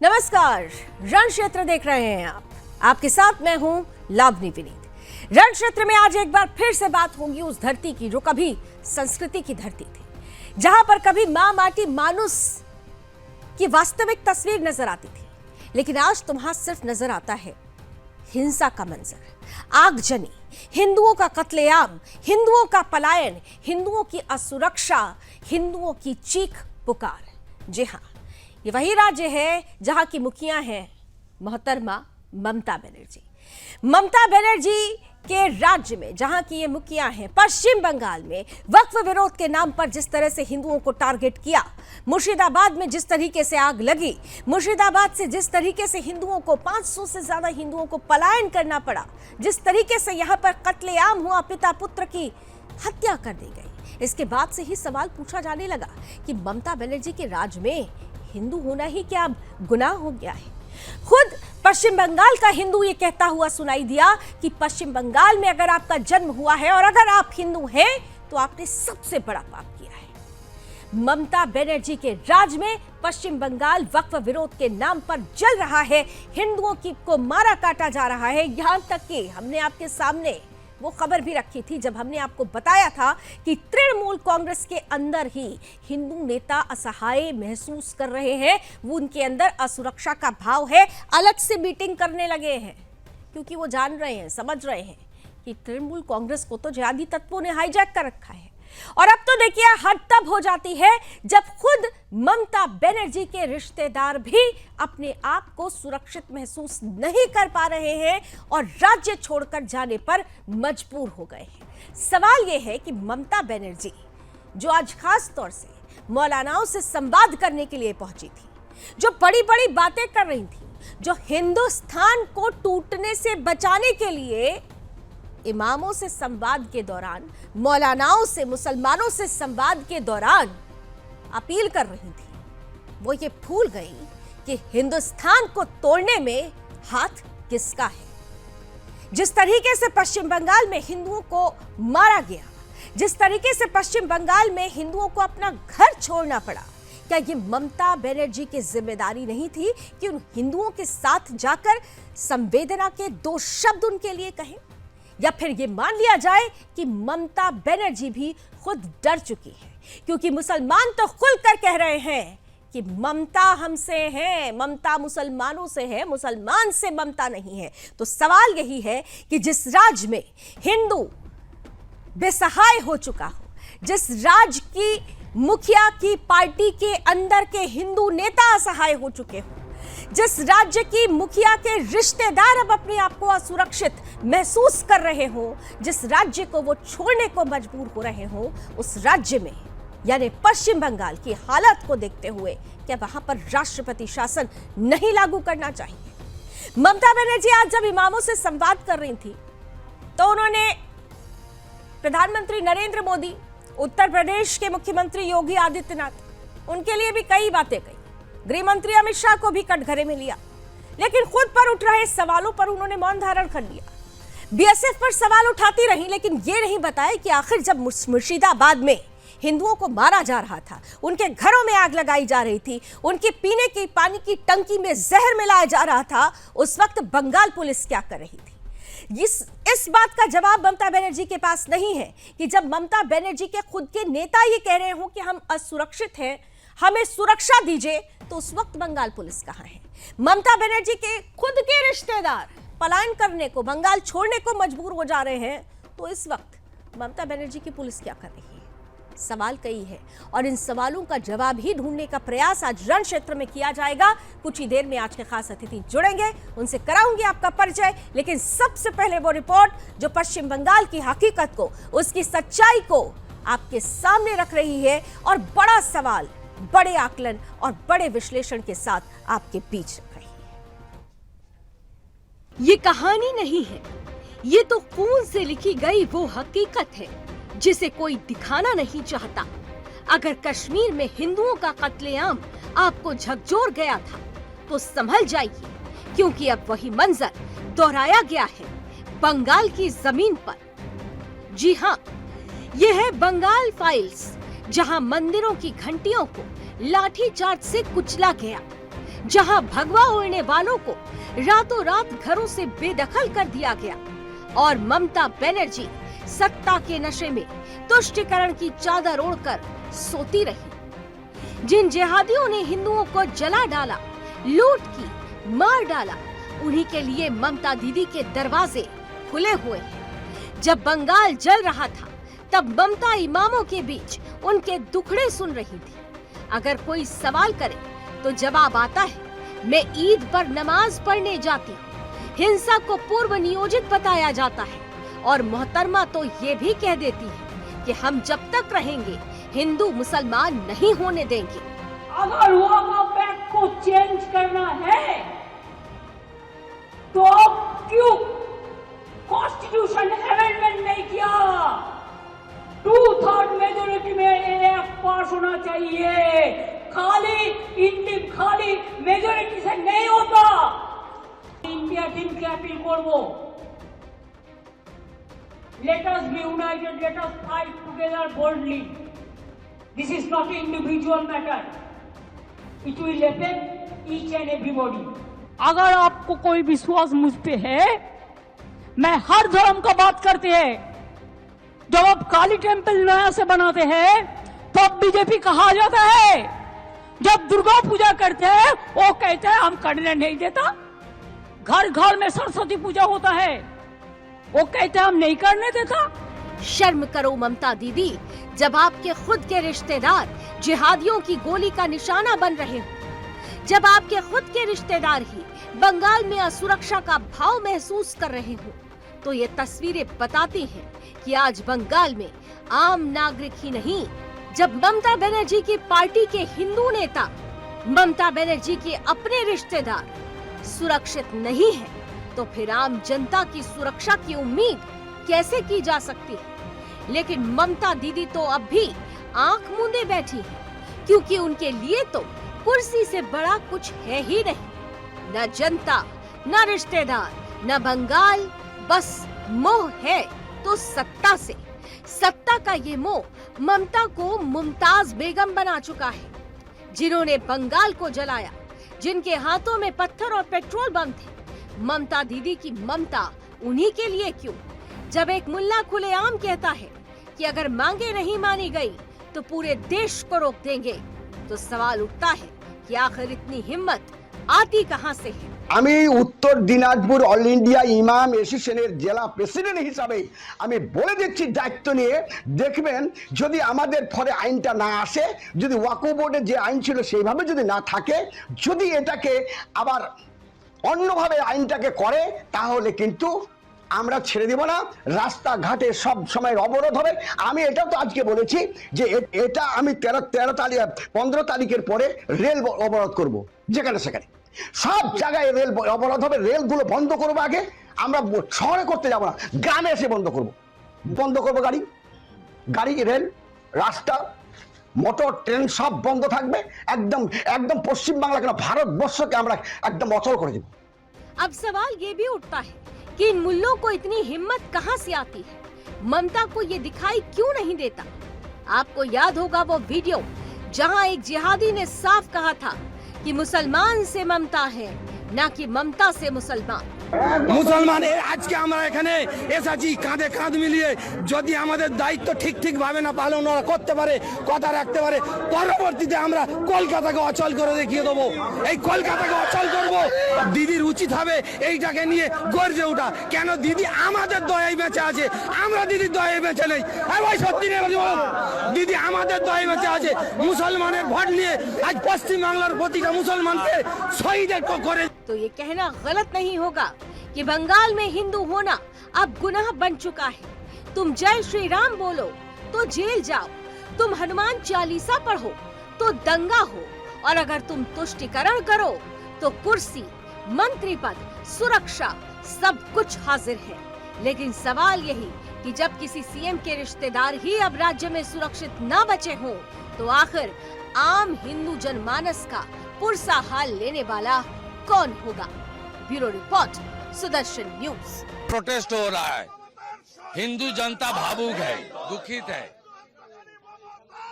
नमस्कार, रण क्षेत्र देख रहे हैं आप। आपके साथ मैं हूं लावनी विनीत। रण क्षेत्र में आज एक बार फिर से बात होगी उस धरती की जो कभी संस्कृति की धरती थी, जहां पर कभी मां माटी मानुस की वास्तविक तस्वीर नजर आती थी, लेकिन आज तुम्हां सिर्फ नजर आता है हिंसा का मंजर, आगजनी, हिंदुओं का कत्लेआम, हिंदुओं का पलायन, हिंदुओं की असुरक्षा, हिंदुओं की चीख पुकार। जी हां, ये वही राज्य है जहां की मुखिया हैं मोहतरमा ममता बनर्जी। ममता बनर्जी के राज्य में जहां की ये मुखिया हैं पश्चिम बंगाल में वक्फ विरोध के नाम पर जिस तरह से हिंदुओं को टारगेट किया, मुर्शिदाबाद में जिस तरीके से आग लगी, मुर्शिदाबाद से जिस तरीके से हिंदुओं को 500 से ज्यादा हिंदुओं को पलायन करना पड़ा, जिस तरीके से यहां पर कत्लेआम हुआ, पिता पुत्र की हत्या कर दी गई, इसके बाद से ही सवाल पूछा जाने लगा कि ममता बनर्जी के राज में हिंदू होना ही क्या गुनाह हो गया है। खुद पश्चिम बंगाल का हिंदू ये कहता हुआ सुनाई दिया कि पश्चिम बंगाल में अगर आपका जन्म हुआ है और अगर आप हिंदू हैं तो आपने सबसे बड़ा पाप किया है। ममता बनर्जी के राज में पश्चिम बंगाल वक्फ विरोध के नाम पर जल रहा है, हिंदुओं को मारा काटा जा रहा है। यहां तक कि हमने आपके सामने वो खबर भी रखी थी जब हमने आपको बताया था कि तृणमूल कांग्रेस के अंदर ही हिंदू नेता असहाय महसूस कर रहे हैं, वो उनके अंदर असुरक्षा का भाव है, अलग से मीटिंग करने लगे हैं, क्योंकि वो जान रहे हैं, समझ रहे हैं कि तृणमूल कांग्रेस को तो जिहादी तत्वों ने हाईजैक कर रखा है। और अब तो देखिए हद तब हो जाती है जब खुद ममता बनर्जी के रिश्तेदार भी अपने आप को सुरक्षित महसूस नहीं कर पा रहे हैं और राज्य छोड़कर जाने पर मजबूर हो गए हैं। सवाल यह है कि ममता बनर्जी जो आज खास तौर से मौलानाओं से संवाद करने के लिए पहुंची थी, जो बड़ी बड़ी बातें कर रही थी, जो हिंदुस्तान को टूटने से बचाने के लिए इमामों से संवाद के दौरान, मौलानाओं से, मुसलमानों से संवाद के दौरान अपील कर रही थी, वो ये भूल गई कि हिंदुस्तान को तोड़ने में हाथ किसका है। जिस तरीके से पश्चिम बंगाल में हिंदुओं को मारा गया, जिस तरीके से पश्चिम बंगाल में हिंदुओं को अपना घर छोड़ना पड़ा, क्या ये ममता बनर्जी की जिम्मेदारी नहीं थी कि उन हिंदुओं के साथ जाकर संवेदना के 2 शब्द उनके लिए कहें? या फिर ये मान लिया जाए कि ममता बनर्जी भी खुद डर चुकी है, क्योंकि मुसलमान तो खुलकर कह रहे हैं कि ममता हमसे है, ममता मुसलमानों से है, मुसलमान से ममता नहीं है। तो सवाल यही है कि जिस राज्य में हिंदू बेसहाय हो चुका हो, जिस राज्य की मुखिया की पार्टी के अंदर के हिंदू नेता असहाय हो चुके हो, जिस राज्य की मुखिया के रिश्तेदार अब अपने आप को असुरक्षित महसूस कर रहे हो, जिस राज्य को वो छोड़ने को मजबूर हो रहे हो, उस राज्य में यानी पश्चिम बंगाल की हालत को देखते हुए क्या वहां पर राष्ट्रपति शासन नहीं लागू करना चाहिए? ममता बनर्जी आज जब इमामों से संवाद कर रही थी तो उन्होंने प्रधानमंत्री नरेंद्र मोदी, उत्तर प्रदेश के मुख्यमंत्री योगी आदित्यनाथ, उनके लिए भी कई बातें कही, गृह मंत्री अमित शाह को भी कटघरे में लिया, लेकिन खुद पर उठ रहे सवालों पर उन्होंने मौन धारण कर लिया। बीएसएफ पर सवाल उठाती रही, लेकिन ये नहीं बताया कि आखिर जब मुर्शिदाबाद में हिंदुओं को मारा जा रहा था, उनके घरों में आग लगाई जा रही थी, उनके पीने के पानी की टंकी में जहर मिलाया जा रहा था, उस वक्त बंगाल पुलिस क्या कर रही थी? इस बात का जवाब ममता बनर्जी के पास नहीं है कि जब ममता बनर्जी के खुद के नेता ये कह रहे हो कि हम असुरक्षित हैं, हमें सुरक्षा दीजिए, तो उस वक्त बंगाल पुलिस कहां है? ममता बनर्जी के खुद के रिश्तेदार पलायन करने को, बंगाल छोड़ने को मजबूर हो जा रहे हैं, तो इस वक्त ममता बनर्जी की पुलिस क्या कर रही है? सवाल कई है और इन सवालों का जवाब ही ढूंढने का प्रयास आज रण क्षेत्र में किया जाएगा। कुछ ही देर में आज के खास अतिथि जुड़ेंगे, उनसे कराऊंगी आपका परिचय, लेकिन सबसे पहले वो रिपोर्ट जो पश्चिम बंगाल की हकीकत को, उसकी सच्चाई को आपके सामने रख रही है और बड़ा सवाल, बड़े आकलन और बड़े विश्लेषण के साथ आपके बीच रख रही है। ये कहानी नहीं है, ये तो खून से लिखी गई वो हकीकत है जिसे कोई दिखाना नहीं चाहता। अगर कश्मीर में हिंदुओं का कत्लेआम आपको झकझोर गया था तो संभल जाइए, क्योंकि अब वही मंजर दोहराया गया है बंगाल की जमीन पर। जी हाँ, ये है बंगाल फाइल्स, जहां मंदिरों की घंटियों को लाठीचार्ज से कुचला गया, जहां भगवा उड़ने वालों को रातों रात घरों से बेदखल कर दिया गया और ममता बनर्जी सत्ता के नशे में तुष्टीकरण की चादर ओढ़कर सोती रही। जिन जिहादियों ने हिंदुओं को जला डाला, लूट की, मार डाला, उन्हीं के लिए ममता दीदी के दरवाजे खुले हुए हैं। जब बंगाल जल रहा था तब ममता इमामों के बीच उनके दुखड़े सुन रही थी। अगर कोई सवाल करे तो जवाब आता है, मैं ईद पर नमाज पढ़ने जाती हूँ। हिंसा को पूर्व नियोजित बताया जाता है और मोहतरमा तो ये भी कह देती है कि हम जब तक रहेंगे हिंदू मुसलमान नहीं होने देंगे। अगर वक्फ एक्ट को चेंज करना है तो क्यों कॉन्स्टिट्यूशन अमेंडमेंट नहीं किया? 2/3 मेजोरिटी में एक्ट पास होना चाहिए। खाली मेजोरिटी से नहीं होता। इंडिया टीम की अपील करबो, let us be united, let us fight together boldly. This is not an individual matter. It will affect each and everybody. अगर आपको कोई विश्वास मुझ पे है, मैं हर धर्म का बात करते हैं। जब आप काली टेम्पल नया से बनाते हैं तब बीजेपी कहा जाता है। जब दुर्गा पूजा करते हैं वो कहते हैं हम करने नहीं देता। घर घर में सरस्वती पूजा होता है, वो कहते हैं हम नहीं करने देता। शर्म करो ममता दीदी, जब आपके खुद के रिश्तेदार जिहादियों की गोली का निशाना बन रहे हो, जब आपके खुद के रिश्तेदार ही बंगाल में असुरक्षा का भाव महसूस कर रहे हो, तो ये तस्वीरें बताती हैं कि आज बंगाल में आम नागरिक ही नहीं, जब ममता बनर्जी की पार्टी के हिंदू नेता, ममता बनर्जी के अपने रिश्तेदार सुरक्षित नहीं है, तो फिर आम जनता की सुरक्षा की उम्मीद कैसे की जा सकती है? लेकिन ममता दीदी तो अब भी आंख मूंदे बैठी है, क्योंकि उनके लिए तो कुर्सी से बड़ा कुछ है ही नहीं। न जनता, न रिश्तेदार, न बंगाल, बस मोह है तो सत्ता से। सत्ता का ये मोह ममता को मुमताज बेगम बना चुका है। जिन्होंने बंगाल को जलाया, जिनके हाथों में पत्थर और पेट्रोल बम थे, ममता दीदी की ममता उन्हीं के लिए क्यों? जब एक मुल्ला खुलेआम कहता है कि अगर मांगे नहीं मानी गई तो पूरे देश को रोक देंगे, तो सवाल उठता है कि आखिर इतनी हिम्मत आती कहां से है? আমি উত্তর দিনাজপুর অল ইন্ডিয়া ইমাম অ্যাসোসিয়েশনের জেলা প্রেসিডেন্ট হিসাবে আমি বলে দিচ্ছি দায়িত্ব নিয়ে, দেখবেন যদি আমাদের ফলে আইনটা না আসে, যদি ওয়াকফ বোর্ডের যে আইন ছিল সেইভাবে যদি না থাকে, যদি এটাকে আবার অন্যভাবে আইনটাকে করে, তাহলে কিন্তু আমরা ছেড়ে দেব না। রাস্তাঘাটে সব সময় অবরোধ হবে। আমি এটাও তো আজকে বলেছি যে এটা আমি 15 তারিখের পরে রেল অবরোধ করব, যেখানে সেখানে সব জায়গায় রেল অবরোধ হবে। রেলগুলো বন্ধ করবো আগে, আমরা শহরে করতে যাবো না, গ্রামে এসে বন্ধ করবো গাড়ি, রেল, রাস্তা, মোটর, ট্রেন সব বন্ধ থাকবে। একদম পশ্চিম বাংলা কেন ভারতবর্ষকে আমরা একদম অচল করে দেব। अब सवाल ये भी उठता है कि इन मुल्लों को इतनी हिम्मत कहां से आती है? ममता को ये दिखाई क्यों नहीं देता? आपको याद होगा वो वीडियो जहां एक जिहादी ने साफ कहा था कि मुसलमान से ममता है, ना कि ममता से मुसलमान। মুসলমান আজকে আমরা এখানে এসেছি কাঁধে কাঁধ মিলিয়ে, যদি আমাদের দায়িত্ব ঠিক ভাবে না পালন করতে পারে, কথা রাখতে পারে, পরবর্তীতে আমরা কলকাতাকে অচল করে দেখিয়ে দেবো। এই কলকাতাকে অচল করব। দিদির উচিত হবে এইটাকে নিয়ে গর্জে ওঠা। কেন দিদি আমাদের দয়ায় বেঁচে আছে, আমরা দিদির দয়ায় বেঁচে নেই। ভাই সত্যি নেই, দিদি আমাদের দয়ায় বেঁচে আছে। মুসলমানের ভোট নিয়ে আজ পশ্চিম বাংলার প্রতিটা মুসলমানকে শহীদ করে। तो ये कहना गलत नहीं होगा कि बंगाल में हिंदू होना अब गुनाह बन चुका है। तुम जय श्री राम बोलो तो जेल जाओ, तुम हनुमान चालीसा पढ़ो तो दंगा हो, और अगर तुम तुष्टीकरण करो तो कुर्सी, मंत्री पद, सुरक्षा सब कुछ हाजिर है। लेकिन सवाल यही कि जब किसी सीएम के रिश्तेदार ही अब राज्य में सुरक्षित न बचे हों, तो आखिर आम हिंदू जनमानस का पुरसा हाल लेने वाला कौन होगा? Bureau report, Sudarshan news. Protest हो रहा है, हिंदू जनता भावुक है, दुखित है।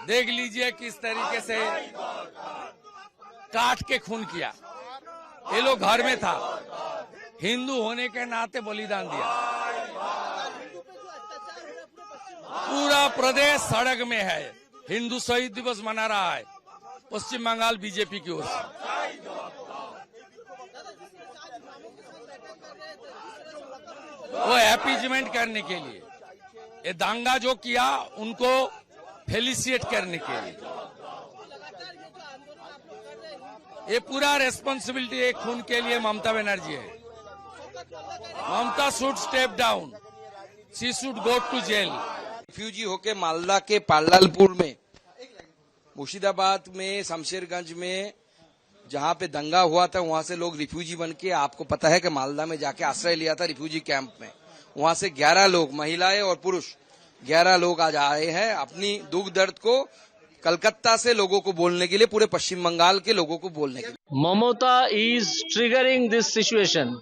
देख लीजिए किस तरीके से काट के खून किया। ये लोग घर में था, हिंदू होने के नाते बलिदान दिया। पूरा प्रदेश सड़क में है, हिंदू शहीद दिवस मना रहा है पश्चिम बंगाल बीजेपी की ओर से। वो एपीजमेंट करने के लिए, ये दांगा जो किया उनको फेलिसिएट करने के लिए। ये पूरा रेस्पॉन्सिबिलिटी एक खून के लिए ममता बनर्जी है। Mamata should step down, she should go to jail. Refugee होके मालदा के पालालपुर में, मुर्शिदाबाद में, शमशेरगंज में जहां पे दंगा हुआ था, वहां से लोग रिफ्यूजी बन के, आपको पता है कि मालदा में जाके आश्रय लिया था रिफ्यूजी कैंप में। वहां से 11 लोग, महिलाएं और पुरुष 11 लोग आज आए हैं अपनी दुख दर्द को कलकत्ता से लोगों को बोलने के लिए, पूरे पश्चिम बंगाल के लोगों को बोलने के लिए। Mamata is triggering this situation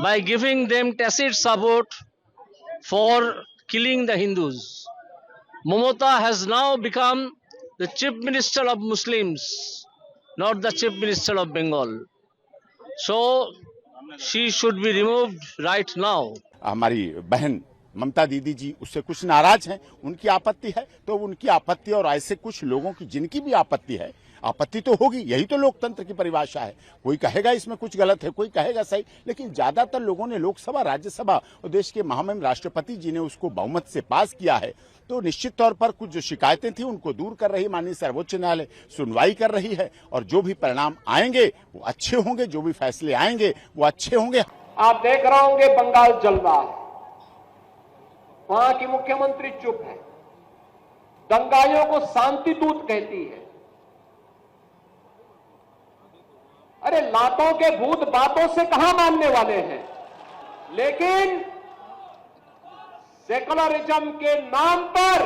by giving them tacit support for killing the Hindus. Mamata has now become the chief minister of Muslims, not the chief minister of Bengal. So she should be removed right now. हमारी बहन ममता दीदी जी उससे कुछ नाराज हैं, उनकी आपत्ति है तो उनकी आपत्ति, और ऐसे कुछ लोगों की जिनकी भी आपत्ति है, आपत्ति तो होगी, यही तो लोकतंत्र की परिभाषा है। कोई कहेगा इसमें कुछ गलत है, कोई कहेगा सही, लेकिन ज्यादातर लोगों ने लोकसभा, राज्यसभा और देश के महामहिम राष्ट्रपति जी ने उसको बहुमत से पास किया है। तो निश्चित तौर पर कुछ जो शिकायतें थी उनको दूर कर रही माननीय सर्वोच्च न्यायालय सुनवाई कर रही है, और जो भी परिणाम आएंगे वो अच्छे होंगे, जो भी फैसले आएंगे वो अच्छे होंगे। आप देख रहे होंगे बंगाल जल रहा है, वहां की मुख्यमंत्री चुप है, दंगाइयों को शांति दूत कहती है। अरे लातों के भूत बातों से कहां मानने वाले हैं, लेकिन सेकुलरिज्म के नाम पर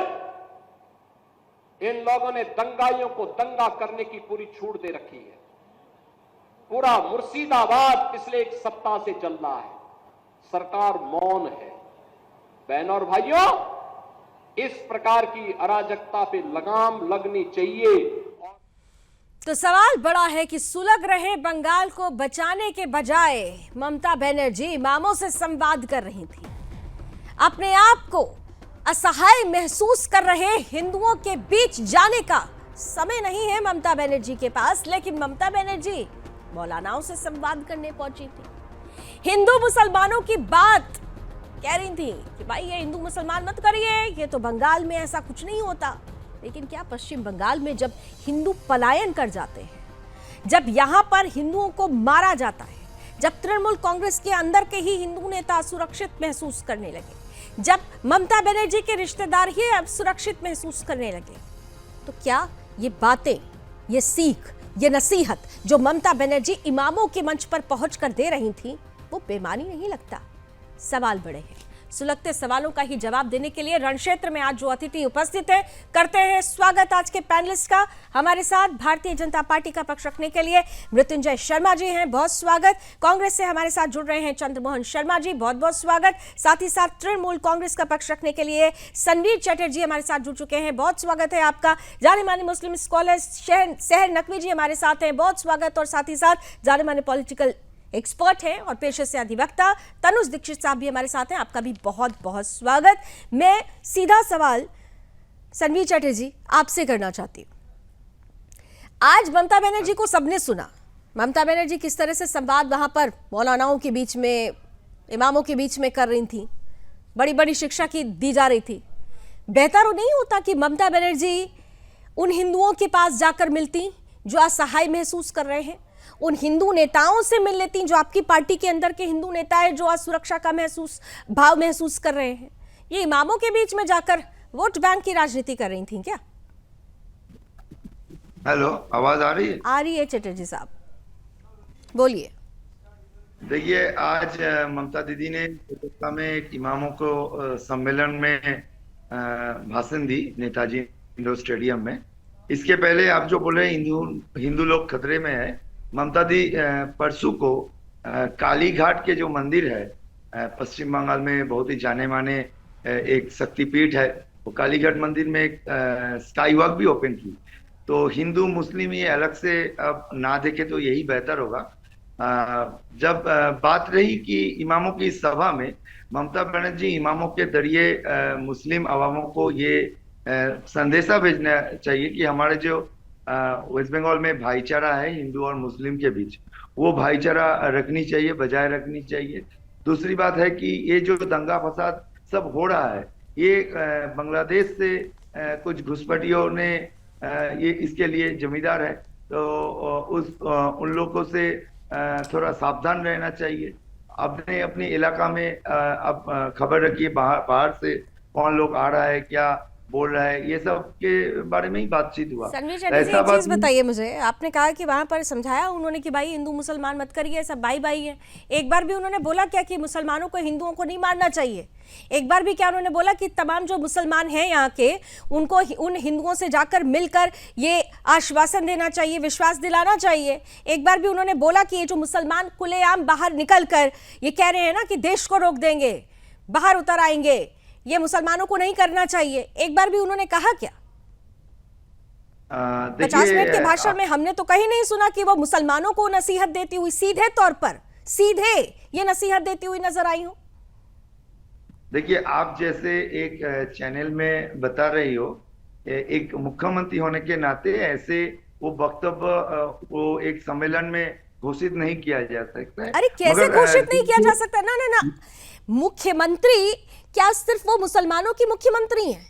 इन लोगों ने दंगाइयों को दंगा करने की पूरी छूट दे रखी है। पूरा मुर्शिदाबाद पिछले 1 सप्ताह से चल रहा है, सरकार मौन है। बहनों और भाइयों, इस प्रकार की अराजकता पे लगाम लगनी चाहिए। तो सवाल बड़ा है कि सुलग रहे बंगाल को बचाने के बजाय ममता बनर्जी इमामों से संवाद कर रही थी। अपने आप को असहाय महसूस कर रहे हिंदुओं के बीच जाने का समय नहीं है ममता बनर्जी के पास, लेकिन ममता बनर्जी मौलानाओं से संवाद करने पहुंची थी। हिंदू मुसलमानों की बात कह रही थी कि भाई ये हिंदू मुसलमान मत करिए, ये तो बंगाल में ऐसा कुछ नहीं होता। लेकिन क्या पश्चिम बंगाल में जब हिंदू पलायन कर जाते हैं, जब यहाँ पर हिंदुओं को मारा जाता है, जब तृणमूल कांग्रेस के अंदर के ही हिंदू नेता सुरक्षित महसूस करने लगे, जब ममता बनर्जी के रिश्तेदार ही अब सुरक्षित महसूस करने लगे, तो क्या ये बातें, ये सीख, ये नसीहत जो ममता बनर्जी इमामों के मंच पर पहुंचकर दे रही थी, वो बेमानी नहीं लगता? सवाल बड़े हैं। सुलगते सवालों का ही जवाब देने के लिए रणक्षेत्र में आज जो अतिथि उपस्थित है, करते हैं स्वागत आज के पैनलिस्ट का। हमारे साथ भारतीय जनता पार्टी का पक्ष रखने के लिए मृत्युंजय शर्मा जी हैं, बहुत स्वागत। कांग्रेस से हमारे साथ जुड़ रहे हैं चंद्रमोहन शर्मा जी, बहुत बहुत स्वागत। साथ ही साथ तृणमूल कांग्रेस का पक्ष रखने के लिए सनवीर चटर्जी हमारे साथ जुड़ चुके हैं, बहुत स्वागत है आपका। जाने माने मुस्लिम स्कॉलर सहर नकवी जी हमारे साथ हैं, बहुत स्वागत। और साथ ही साथ जाने माने पॉलिटिकल एक्सपर्ट हैं और पेशे से अधिवक्ता तनुज दीक्षित साहब भी हमारे साथ हैं, आपका भी बहुत बहुत स्वागत। मैं सीधा सवाल सनवीर चटर्जी आपसे करना चाहती हूँ। आज ममता बनर्जी को सबने सुना, ममता बनर्जी किस तरह से संवाद वहां पर मौलानाओं के बीच में, इमामों के बीच में कर रही थी, बड़ी बड़ी शिक्षा की दी जा रही थी। बेहतर नहीं होता कि ममता बनर्जी उन हिंदुओं के पास जाकर मिलती जो असहाय महसूस कर रहे हैं, उन हिंदू नेताओं से मिल लेती जो आपकी पार्टी के अंदर के हिंदू नेता है जो असुरक्षा का भाव महसूस कर रहे हैं? ये इमामों के बीच में जाकर वोट बैंक की राजनीति कर रही थी क्या? हेलो, आवाज आ रही है? आ रही है चटर्जी साहब, बोलिए। देखिए, आज ममता दीदी ने कोलकाता में एक इमामों को सम्मेलन में भाषण दी नेताजी इंडोर स्टेडियम में। इसके पहले आप जो बोले हिंदू लोग खतरे में है, ममता दी परसों को काली घाट के जो मंदिर है पश्चिम बंगाल में बहुत ही जाने माने एक शक्तिपीठ है, वो काली घाट मंदिर में एक स्काई वॉक भी ओपन की। तो हिंदू मुस्लिम ये अलग से अब ना देखे तो यही बेहतर होगा। जब बात रही कि इमामों की इस सभा में ममता बनर्जी इमामों के जरिए मुस्लिम अवामों को ये संदेशा भेजना चाहिए कि हमारे जो वेस्ट बंगाल में भाईचारा है हिंदू और मुस्लिम के बीच, वो भाईचारा रखनी चाहिए, बजाय रखनी चाहिए। दूसरी बात है कि ये जो दंगा फसाद सब हो रहा है, ये बांग्लादेश से कुछ घुसपैठियों ने ये इसके लिए जिम्मेदार है, तो उन लोगों से थोड़ा सावधान रहना चाहिए। अपने अपने इलाका में अब खबर रखिए बाहर से कौन लोग आ रहा है, क्या बोल रहा है, ये सब के बारे में ही बातचीत हुआ। संजय चड्ढा जी, एक चीज बताइए मुझे, आपने कहा कि वहां पर समझाया उन्होंने कि भाई हिंदू मुसलमान मत करिए, सब भाई भाई हैं। एक बार भी उन्होंने बोला क्या कि मुसलमानों को हिंदुओं को नहीं मारना चाहिए? एक बार भी क्या उन्होंने बोला कि तमाम जो मुसलमान हैं यहाँ के, उनको उन हिंदुओं से जाकर मिलकर ये आश्वासन देना चाहिए, विश्वास दिलाना चाहिए? एक बार भी उन्होंने बोला कि ये जो मुसलमान खुलेआम बाहर निकल कर ये कह रहे हैं ना कि देश को रोक देंगे, बाहर उतर आएंगे, ये मुसलमानों को नहीं करना चाहिए, एक बार भी उन्होंने कहा क्या? 50 मिनट के भाषण में हमने तो कहीं नहीं सुना कि वो मुसलमानों को नसीहत देती हुई सीधे तौर पर सीधे ये नसीहत देती हुई नजर आई हो। देखिए, आप जैसे एक चैनल में बता रही हो, एक मुख्यमंत्री होने के नाते ऐसे वो वक्तव्य वो एक सम्मेलन में घोषित नहीं किया जा सकता है। अरे कैसे घोषित नहीं किया जा सकता? ना ना ना, मुख्यमंत्री क्या सिर्फ वो मुसलमानों की मुख्यमंत्री हैं?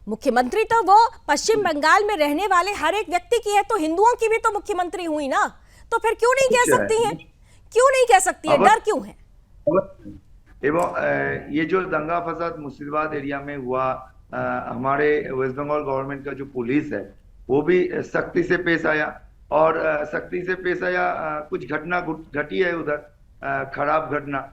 मुख्यमंत्री तो वो पश्चिम बंगाल में रहने वाले हर एक व्यक्ति की है, तो हिंदुओं की भी तो मुख्यमंत्री हुई ना, तो फिर क्यों नहीं कह सकती है? क्यों नहीं कह सकती है? डर क्यों है? एवं ये जो दंगा फसाद मुर्शिदाबाद एरिया में हुआ, हमारे वेस्ट बंगाल गवर्नमेंट का जो पुलिस है वो भी सख्ती से पेश आया, और सख्ती से पेश आया। कुछ घटना घटी है उधर, खराब घटना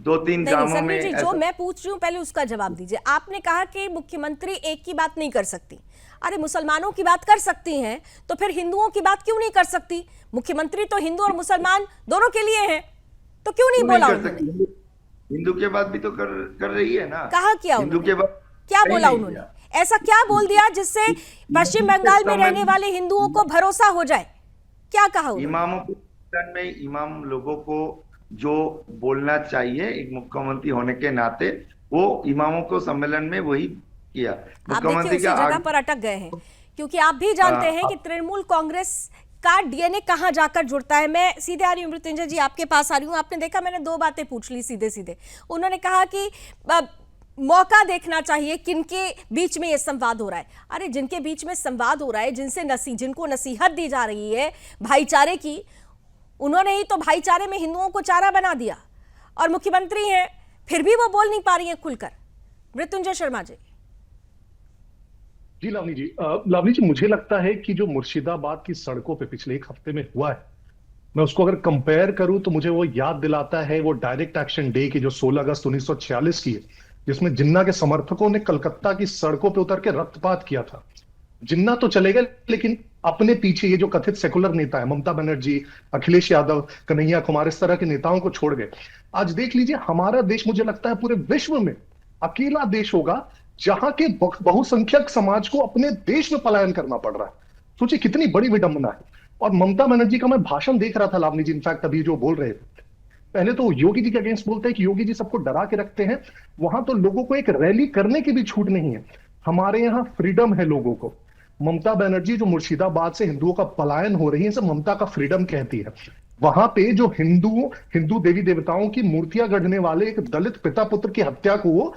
2-3 गांवों में। जी, जो मैं पूछ रही हूँ पहले उसका जवाब दीजिए। आपने कहा कि मुख्यमंत्री एक की बात नहीं कर सकती। अरे मुसलमानों की बात कर सकती हैं, तो फिर हिंदुओं की बात क्यों नहीं कर सकती? मुख्यमंत्री तो हिंदू और मुसलमान दोनों के लिए है, तो क्यों नहीं बोला उन्होंने? हिंदू के बाद भी तो कर रही है ना। कहा क्या हिंदू के बाद क्या बोला उन्होंने? ऐसा क्या बोल दिया जिससे पश्चिम बंगाल में रहने वाले हिंदुओं को भरोसा हो जाए? क्या कहा? इमामों में इमाम लोगों को जो बोलना चाहिए एक मुख्यमंत्री होने के नाते, वो इमामों को सम्मेलन में वही किया। मुख्यमंत्री की जगह पर अटक गए हैं, क्योंकि आप भी जानते हैं कि तृणमूल कांग्रेस का डीएनए कहां जाकर जुड़ता है। मैं सीधे आ रही हूँ मृत्युंजय जी, आपके पास आ रही हूँ। आपने देखा मैंने 2 बातें पूछ ली सीधे सीधे। उन्होंने कहा कि मौका देखना चाहिए किनके बीच में ये संवाद हो रहा है। अरे जिनके बीच में संवाद हो रहा है, जिनको नसीहत दी जा रही है भाईचारे की, उन्होंने ही तो भाईचारे में हिंदुओं को चारा बना दिया, और मुख्यमंत्री हैं फिर भी वो बोल नहीं पा रही है खुलकर। मृत्युंजय शर्मा जी। जी लावनी जी, मुझे लगता है कि जो मुर्शिदाबाद की सड़कों पे पिछले 1 हफ्ते में हुआ है, मैं उसको अगर कंपेयर करूं तो मुझे वो याद दिलाता है वो डायरेक्ट एक्शन डे की जो 16 अगस्त 1946 की है, जिसमें जिन्ना के समर्थकों ने कलकत्ता की सड़कों पे उतर के रक्तपात किया था। जिन्ना तो चले गए, लेकिन अपने पीछे ये जो कथित सेकुलर नेता है ममता बनर्जी, अखिलेश यादव, कन्हैया कुमार, इस तरह के नेताओं को छोड़ गए। आज देख लीजिए, हमारा देश मुझे लगता है पूरे विश्व में अकेला देश होगा जहां के बहुसंख्यक समाज को अपने देश में पलायन करना पड़ रहा है। सोचिए कितनी बड़ी विडंबना है। और ममता बनर्जी का मैं भाषण देख रहा था लावनी जी, इनफैक्ट अभी जो बोल रहे थे, पहले तो योगी जी के अगेंस्ट बोलते हैं कि योगी जी सबको डरा के रखते हैं, वहां तो लोगों को एक रैली करने की भी छूट नहीं है। हमारे यहाँ फ्रीडम है लोगों को। ममता बनर्जी जो मुर्शिदाबाद से हिंदुओं का पलायन हो रही है, सब ममता का फ्रीडम कहती है। वहां पे जो हिंदू देवी देवताओं की मूर्तियां गढ़ने वाले एक दलित पिता पुत्र की हत्या को वो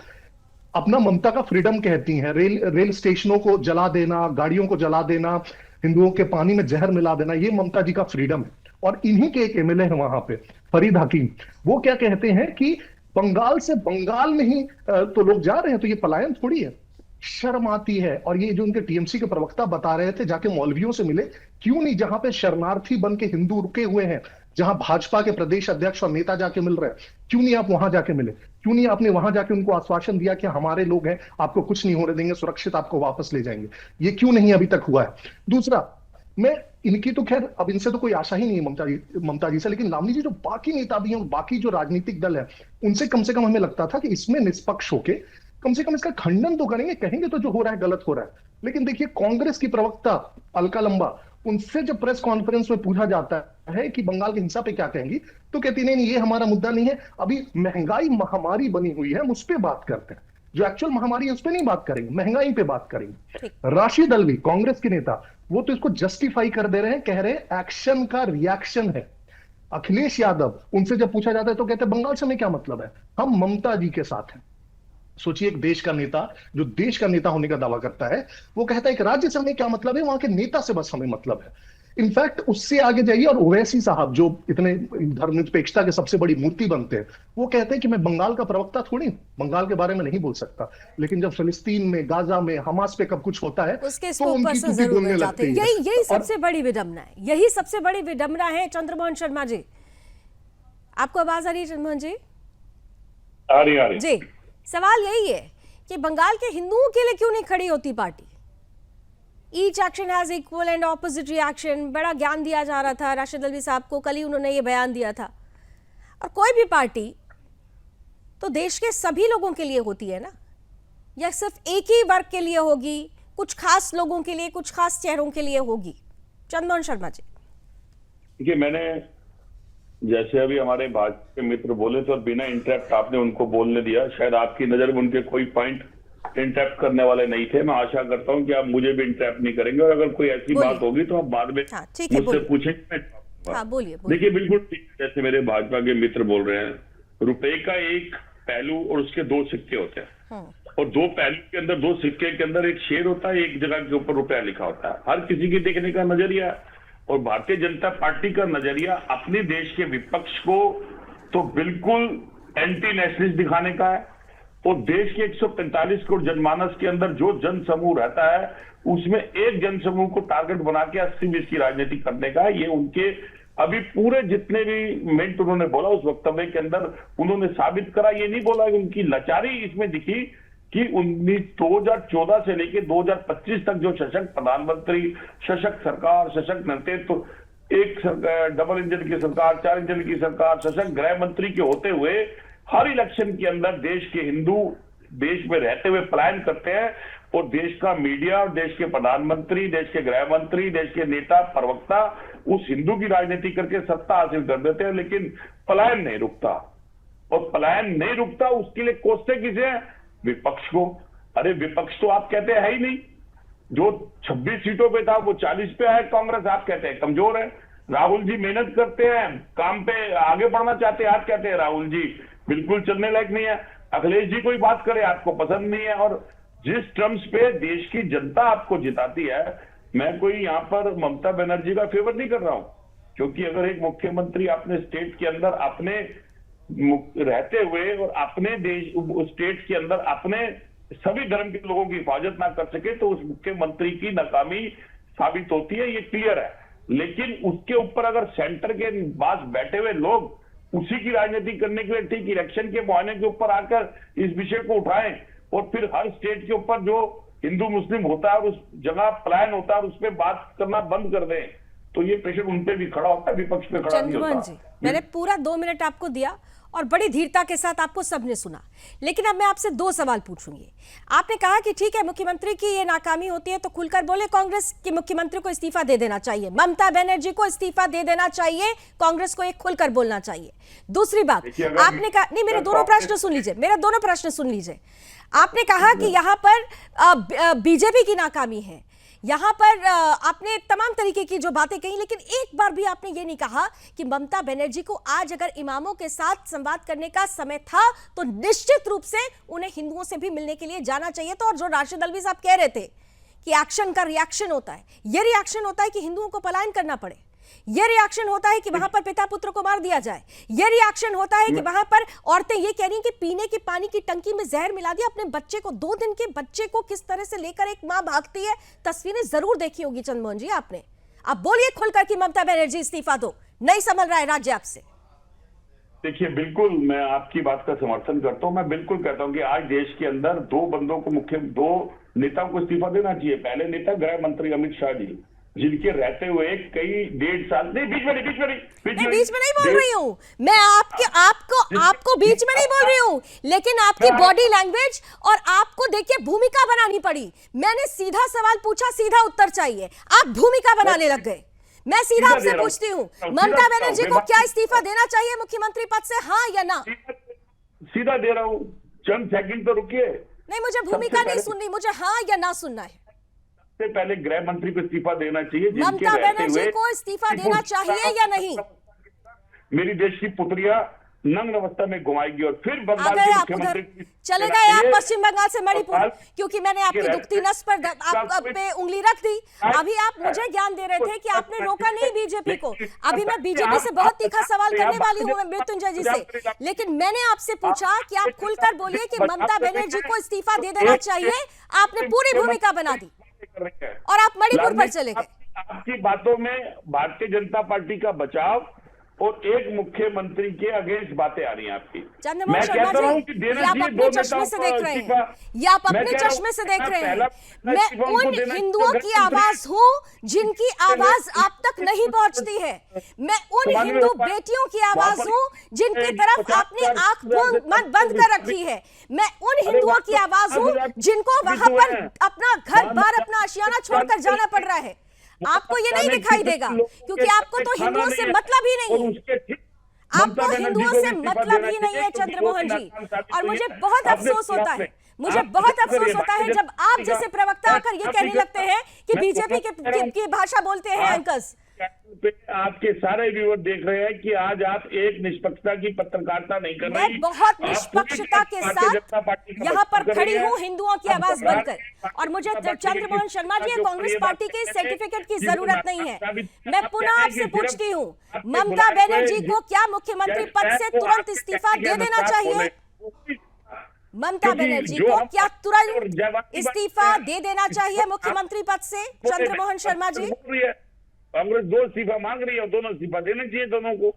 अपना ममता का फ्रीडम कहती हैं। रेल स्टेशनों को जला देना, गाड़ियों को जला देना, हिंदुओं के पानी में जहर मिला देना, ये ममता जी का फ्रीडम है। और इन्हीं के एक एमएलए है वहां पे, फरीद हकीम, वो क्या कहते हैं कि बंगाल से बंगाल में ही तो लोग जा रहे हैं, तो ये पलायन थोड़ी है। शर्म आती है। और ये जो उनके टीएमसी के प्रवक्ता बता रहे थे, जाके मौलवियों से मिले, क्यों नहीं, जहां पे शरणार्थी बन के हिंदू रुके हुए हैं, जहां भाजपा के प्रदेश अध्यक्ष और नेता जाके मिल रहे हैं, क्यों नहीं आप वहां जाके मिले? क्यों नहीं आपने वहां जाके उनको आश्वासन दिया कि हमारे लोग हैं, आपको कुछ नहीं होने देंगे, सुरक्षित आपको वापस ले जाएंगे? ये क्यों नहीं अभी तक हुआ है? दूसरा, मैं इनकी तो खैर अब इनसे तो कोई आशा ही नहीं है ममता जी से, लेकिन लावनी जी जो बाकी नेता भी हैं, बाकी जो राजनीतिक दल है, उनसे कम से कम हमें लगता था कि इसमें निष्पक्ष होके कम से कम इसका खंडन तो करेंगे, कहेंगे तो जो हो रहा है गलत हो रहा है। लेकिन देखिए, कांग्रेस की प्रवक्ता अलका लंबा, उनसे जब प्रेस कॉन्फ्रेंस में पूछा जाता है कि बंगाल की हिंसा पे क्या कहेंगी, तो कहती नहीं ये हमारा मुद्दा नहीं है, अभी महंगाई महामारी बनी हुई है, हम उस पर बात करते हैं, जो एक्चुअल महामारी है उस पर नहीं बात करेंगे, महंगाई पे बात करेंगे। राशिद अल्वी कांग्रेस के नेता, वो तो इसको जस्टिफाई कर दे रहे हैं, कह रहे हैं एक्शन का रिएक्शन है। अखिलेश यादव, उनसे जब पूछा जाता है तो कहते हैं बंगाल से हमें क्या मतलब है, हम ममता जी के साथ हैं। सोचिए एक देश का नेता जो देश का नेता होने का दावा करता है, वो कहता है एक राज्य से हमें क्या मतलब है, वहां के नेता से बस हमें मतलब है। इनफैक्ट उससे आगे जाइए और ओवैसी साहब जो इतने धर्मनिरपेक्षता के सबसे बड़ी मूर्ति बनते हैं, वो कहते हैं कि मैं बंगाल का प्रवक्ता थोड़ी हूं, बंगाल के बारे में नहीं बोल सकता, लेकिन जब फिलिस्तीन में, गाजा में, हमास पे कब कुछ होता है उसके तो उनकी टूटी बोलने लगते हैं। यही सबसे बड़ी विडंबना है, यही सबसे बड़ी विडंबना है। चंद्रमोहन शर्मा जी, आपको आवाज आ रही है? चंद्रमोहन जी आ रही जी, सवाल यही है कि बंगाल के हिंदुओं के लिए क्यों नहीं खड़ी होती party? Each action has equal and opposite reaction, बड़ा ज्ञान दिया जा रहा था राशिद अल्वी साहब को, कल ही उन्होंने ये बयान दिया था। और कोई भी पार्टी तो देश के सभी लोगों के लिए होती है ना, या सिर्फ एक ही वर्ग के लिए होगी, कुछ खास लोगों के लिए, कुछ खास चेहरों के लिए होगी? चंद्रमोहन शर्मा जी। देखिए, मैंने जैसे अभी हमारे भाजपा के मित्र बोले तो बिना इंटरप्ट आपने उनको बोलने दिया, शायद आपकी नजर में उनके कोई पॉइंट इंटरप्ट करने वाले नहीं थे। मैं आशा करता हूं कि आप मुझे भी इंटरप्ट नहीं करेंगे, और अगर कोई ऐसी बात होगी तो आप बाद में मुझसे पूछेंगे। देखिए, बिल्कुल ठीक, जैसे मेरे भाजपा के मित्र बोल रहे हैं, रुपए का एक पहलू और उसके दो सिक्के होते हैं, और दो पहलू के अंदर, दो सिक्के के अंदर एक शेर होता है, एक जगह के ऊपर रुपया लिखा होता है। हर किसी के देखने का नजरिया है, और भारतीय जनता पार्टी का नजरिया अपने देश के विपक्ष को तो बिल्कुल एंटी नेशनलिस्ट दिखाने का है, और देश के 145 करोड़ जनमानस के अंदर जो जन समूह रहता है उसमें एक जन समूह को टारगेट बना के 80-20 की राजनीति करने का है। ये उनके अभी पूरे जितने भी मिनट उन्होंने बोला उस वक्तव्य के अंदर उन्होंने साबित करा। ये नहीं बोला कि उनकी लाचारी इसमें दिखी कि 2014 से लेकर 2025 तक जो सशक्त प्रधानमंत्री, सशक्त सरकार, सशक्त नेतृत्व, एक डबल इंजन की सरकार, 4 इंजन की सरकार, सशक्त गृह मंत्री के होते हुए हर इलेक्शन के अंदर देश के हिंदू देश में रहते हुए पलायन करते हैं, और देश का मीडिया और देश के प्रधानमंत्री, देश के गृह मंत्री, देश के नेता, प्रवक्ता उस हिंदू की राजनीति करके सत्ता हासिल कर देते हैं, लेकिन पलायन नहीं रुकता। और पलायन नहीं रुकता, उसके लिए कोसते किसे हैं? विपक्ष को। अरे विपक्ष तो आप कहते हैं ही नहीं, जो 26 सीटों पे था वो 40 पे है कांग्रेस, आप कहते हैं कमजोर है। राहुल जी मेहनत करते हैं, काम पे आगे बढ़ना चाहते हैं, आप कहते हैं राहुल जी बिल्कुल चलने लायक नहीं है। अखिलेश जी कोई बात करे आपको पसंद नहीं है, और जिस टर्म्स पे देश की जनता आपको जिताती है, मैं कोई यहाँ पर ममता बनर्जी का फेवर नहीं कर रहा हूं, क्योंकि अगर एक मुख्यमंत्री अपने स्टेट के अंदर अपने रहते हुए और अपने देश स्टेट के अंदर अपने सभी धर्म के लोगों की हिफाजत ना कर सके तो उस मुख्यमंत्री की नाकामी साबित होती है, ये क्लियर है। लेकिन उसके ऊपर अगर सेंटर के पास बैठे हुए लोग उसी की राजनीति करने के लिए ठीक इलेक्शन के मुआयने के ऊपर आकर इस विषय को उठाएं, और फिर हर स्टेट के ऊपर जो हिंदू मुस्लिम होता है और उस जगह प्लान होता है और उस पर बात करना बंद कर दें, तो ये प्रेशर उन पे भी खड़ा होता है, विपक्ष पे खड़ा नहीं होता। जी, मैंने पूरा 2 मिनट आपको दिया और बड़ी धीरता के साथ आपको सबने सुना, लेकिन अब मैं आपसे 2 सवाल पूछूंगी। आपने कहा कि ठीक है मुख्यमंत्री की ये नाकामी होती है तो खुलकर बोले कांग्रेस के मुख्यमंत्री को इस्तीफा दे देना चाहिए, ममता बनर्जी को इस्तीफा दे देना चाहिए, कांग्रेस को एक खुलकर बोलना चाहिए। दूसरी बात आपने कहा, नहीं मेरे दोनों प्रश्न सुन लीजिए, मेरे दोनों प्रश्न सुन लीजिए। आपने कहा कि यहाँ पर बीजेपी की नाकामी है, यहाँ पर आपने तमाम तरीके की जो बातें कही, लेकिन एक बार भी आपने ये नहीं कहा कि ममता बनर्जी को आज अगर इमामों के साथ संवाद करने का समय था तो निश्चित रूप से उन्हें हिंदुओं से भी मिलने के लिए जाना चाहिए था। और जो राशिद अल्वी साहब कह रहे थे कि एक्शन का रिएक्शन होता है, ये रिएक्शन होता है कि हिंदुओं को पलायन करना पड़े, ये रिएक्शन होता है कि वहां पर पिता पुत्र को मार दिया जाए, ये रिएक्शन होता है कि वहां पर औरतें ये कह रही हैं कि पीने के पानी की टंकी में जहर मिला दिया अपने बच्चे को, 2 दिन के बच्चे को किस तरह से लेकर एक मां भागती है, तस्वीरें जरूर देखी होगी चंद्रमोहन जी आपने। आप बोलिए खुलकर कि ममता बनर्जी इस्तीफा दो, नहीं संभल रहा है राज्य आपसे। देखिए, बिल्कुल मैं आपकी बात का समर्थन करता हूं। मैं बिल्कुल कहता हूं कि आज देश के अंदर 2 बंदों को, 2 नेताओं को इस्तीफा देना चाहिए। पहले नेता गृह मंत्री अमित शाह जी, जिनके रहते हुए कई 1.5 साल नहीं, बीच में नहीं बोल रही हूँ मैं, आपको बीच में नहीं बोल रही हूँ, लेकिन आपकी बॉडी लैंग्वेज और आपको देखिए भूमिका बनानी पड़ी। मैंने सीधा सवाल पूछा, सीधा उत्तर चाहिए, आप भूमिका बनाने लग गए। मैं सीधा आपसे पूछती हूँ, ममता बनर्जी को क्या इस्तीफा देना चाहिए मुख्यमंत्री पद से, हाँ या ना? सीधा दे रहा हूँ, चंद सेकंड तो रुकिए। नहीं, मुझे भूमिका नहीं सुननी, मुझे हाँ या ना सुनना है। सबसे पहले गृह मंत्री को इस्तीफा देना चाहिए। ममता बनर्जी को इस्तीफा देना चाहिए या नहीं? मेरी देश की पुत्रियां नग्न अवस्था में घुमाएगी और फिर बंगाल के मुख्यमंत्री चले गए आप पश्चिम बंगाल से मणिपुर, क्योंकि मैंने आपकी दुखती नस पर आप पे उंगली रख दी। अभी आप मुझे ज्ञान दे रहे थे कि आपने रोका नहीं बीजेपी को। अभी मैं बीजेपी से बहुत तीखा सवाल करने वाली हूँ मृत्युंजय जी से, लेकिन मैंने आपसे पूछा कि आप खुलकर बोलिए कि ममता बनर्जी को इस्तीफा दे देना चाहिए। आपने पूरी भूमिका बना दी और आप मणिपुर पर चले गए। आपकी बातों में भारतीय जनता पार्टी का बचाव और एक मुख्यमंत्री के अगेंस्ट बातें आ रही हैं आपकी। चंद्रमोहन शर्मा जी, ये आप अपने चश्मे से देख रहे हैं, ये आप अपने चश्मे से देख रहे हैं। मैं उन हिंदुओं की आवाज हूँ जिनकी आवाज आप तक नहीं पहुंचती है। मैं उन हिंदू बेटियों की आवाज हूँ जिनकी तरफ आपने आंख बंद कर रखी है। मैं उन हिंदुओं की आवाज हूँ जिनको वहां पर अपना घर बार, अपना आशियाना छोड़कर जाना पड़ रहा है। आपको ये नहीं दिखाई देगा क्योंकि आपको तो हिंदुओं से मतलब ही नहीं है। आपको हिंदुओं से मतलब ही नहीं है चंद्रमोहन जी, और मुझे बहुत अफसोस होता है, मुझे बहुत अफसोस होता है जब आप जैसे प्रवक्ता आकर ये कहने लगते हैं कि बीजेपी की भाषा बोलते हैं एंकर्स। आपके सारे व्यूअर देख रहे हैं कि आज आप एक निष्पक्षता की पत्रकारिता नहीं कर रही। मैं बहुत निष्पक्षता के साथ यहाँ पर खड़ी हूँ हिंदुओं की आवाज बनकर, और मुझे चंद्रमोहन शर्मा जी कांग्रेस पार्टी के सर्टिफिकेट की जरूरत नहीं है। मैं पुनः आपसे पूछती हूँ, ममता बनर्जी को क्या मुख्यमंत्री पद से तुरंत इस्तीफा दे देना चाहिए? ममता बनर्जी को क्या तुरंत इस्तीफा दे देना चाहिए मुख्यमंत्री पद से? चंद्रमोहन शर्मा जी, कांग्रेस 2 इस्तीफा मांग रही है और दोनों इस्तीफा देना चाहिए दोनों को।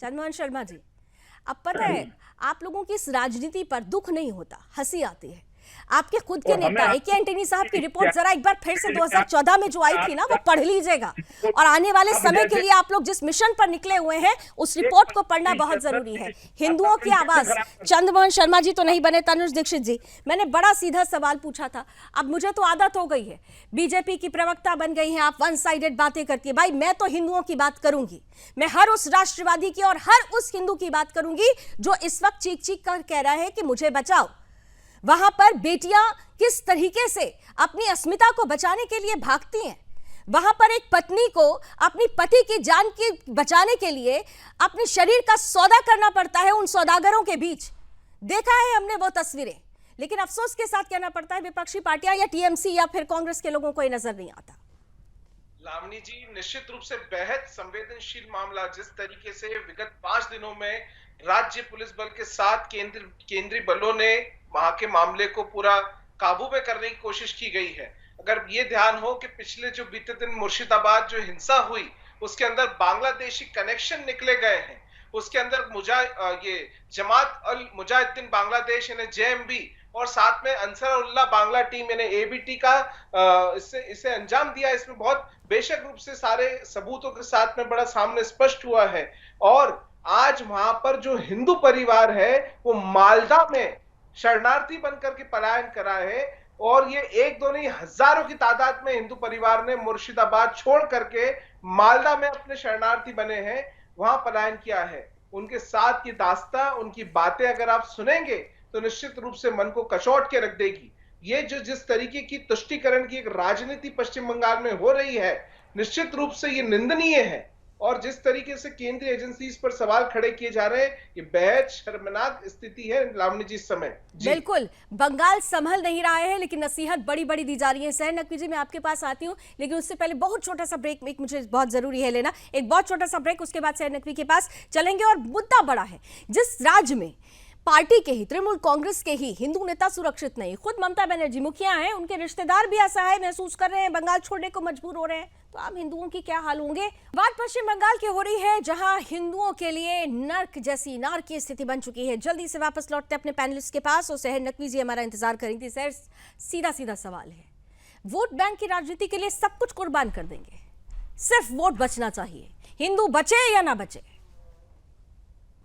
चंद्रमोहन शर्मा जी, अब पता है आप लोगों की इस राजनीति पर दुख नहीं होता, हंसी आती है। आपके खुद के नेता ए.के. एंटनी साहब की रिपोर्ट जरा एक बार फिर से 2014 में जो आई थी ना, वो पढ़ लीजिएगा, और आने वाले समय के लिए आप लोग जिस मिशन पर निकले हुए हैं उस रिपोर्ट को पढ़ना बहुत जरूरी है। हिंदुओं की आवाज। चंद्रमोहन शर्मा जी तो नहीं बने, तनुज दीक्षित जी, मैंने बड़ा सीधा सवाल पूछा था। अब मुझे तो आदत हो गई है, बीजेपी की प्रवक्ता बन गई हैं आप, वन साइडेड बातें करती है। भाई मैं तो हिंदुओं की बात करूंगी, मैं हर उस राष्ट्रवादी की और हर उस हिंदू की बात करूंगी जो इस वक्त चीख चीख कर कह रहा है कि मुझे बचाओ। वहां पर बेटियां किस तरीके से अपनी अस्मिता को बचाने के लिए भागती हैं, वहां पर एक पत्नी को अपनी पति की जान की बचाने के लिए अपने शरीर का सौदा करना पड़ता है उन सौदागरों के बीच। देखा है हमने वो तस्वीरें, लेकिन अफसोस के साथ कहना पड़ता है विपक्षी पार्टियां या टीएमसी या फिर कांग्रेस के लोगों को ये नजर नहीं आता। लावनी जी, निश्चित रूप से बेहद संवेदनशील मामला, जिस तरीके से विगत 5 दिनों में राज्य पुलिस बल के साथ केंद्रीय बलों ने वहां के मामले को पूरा काबू में करने की कोशिश की गई है। अगर ये ध्यान हो कि पिछले जो बीते दिन मुर्शिदाबाद जो हिंसा हुई उसके अंदर बांग्लादेशी कनेक्शन निकले गए हैं, उसके अंदर ये जमात अल मुजाहिदीन बांग्लादेश यानी जेएमबी और साथ में अंसारुल्लाह बांग्ला टीम यानी एबीटी का इसे अंजाम दिया। इसमें बहुत बेशक रूप से सारे सबूतों के साथ में बड़ा सामने स्पष्ट हुआ है। और आज वहां पर जो हिंदू परिवार है वो मालदा में शरणार्थी बनकर के पलायन करा है, और ये एक दो नहीं हजारों की तादाद में हिंदू परिवार ने मुर्शिदाबाद छोड़ करके मालदा में अपने शरणार्थी बने हैं, वहां पलायन किया है। उनके साथ की दास्तां, उनकी बातें अगर आप सुनेंगे तो निश्चित रूप से मन को कचोट के रख देगी। ये जो जिस तरीके की तुष्टीकरण की एक राजनीति पश्चिम बंगाल में हो रही है, निश्चित रूप से ये निंदनीय है। और जिस तरीके से केंद्रीय एजेंसीज पर सवाल खड़े किए जा रहे हैं, ये बेहद शर्मनाक स्थिति है लावनी जी इस समय। बिल्कुल, बंगाल संभल नहीं रहा है, लेकिन नसीहत बड़ी बड़ी दी जा रही है। सहर नकवी जी, मैं आपके पास आती हूँ, लेकिन उससे पहले बहुत छोटा सा ब्रेक में मुझे बहुत जरूरी है लेना, एक बहुत छोटा सा ब्रेक, उसके बाद सहर नकवी के पास चलेंगे। और मुद्दा बड़ा है, जिस राज्य में पार्टी के ही, तृणमूल कांग्रेस के ही हिंदू नेता सुरक्षित नहीं, खुद ममता बनर्जी मुखिया हैं, उनके रिश्तेदार भी असहाय महसूस कर रहे हैं, बंगाल छोड़ने को मजबूर हो रहे हैं, तो आप हिंदुओं की क्या हाल होंगे। बात पश्चिम बंगाल की हो रही है, जहां हिंदुओं के लिए नर्क जैसी नारकीय स्थिति बन चुकी है। जल्दी से वापस लौटते अपने पैनलिस्ट के पास, और सहर नकवी जी हमारा इंतजार करेंगी। सहर, सीधा सीधा सवाल है, वोट बैंक की राजनीति के लिए सब कुछ कुर्बान कर देंगे, सिर्फ वोट बचना चाहिए, हिंदू बचे या ना बचे।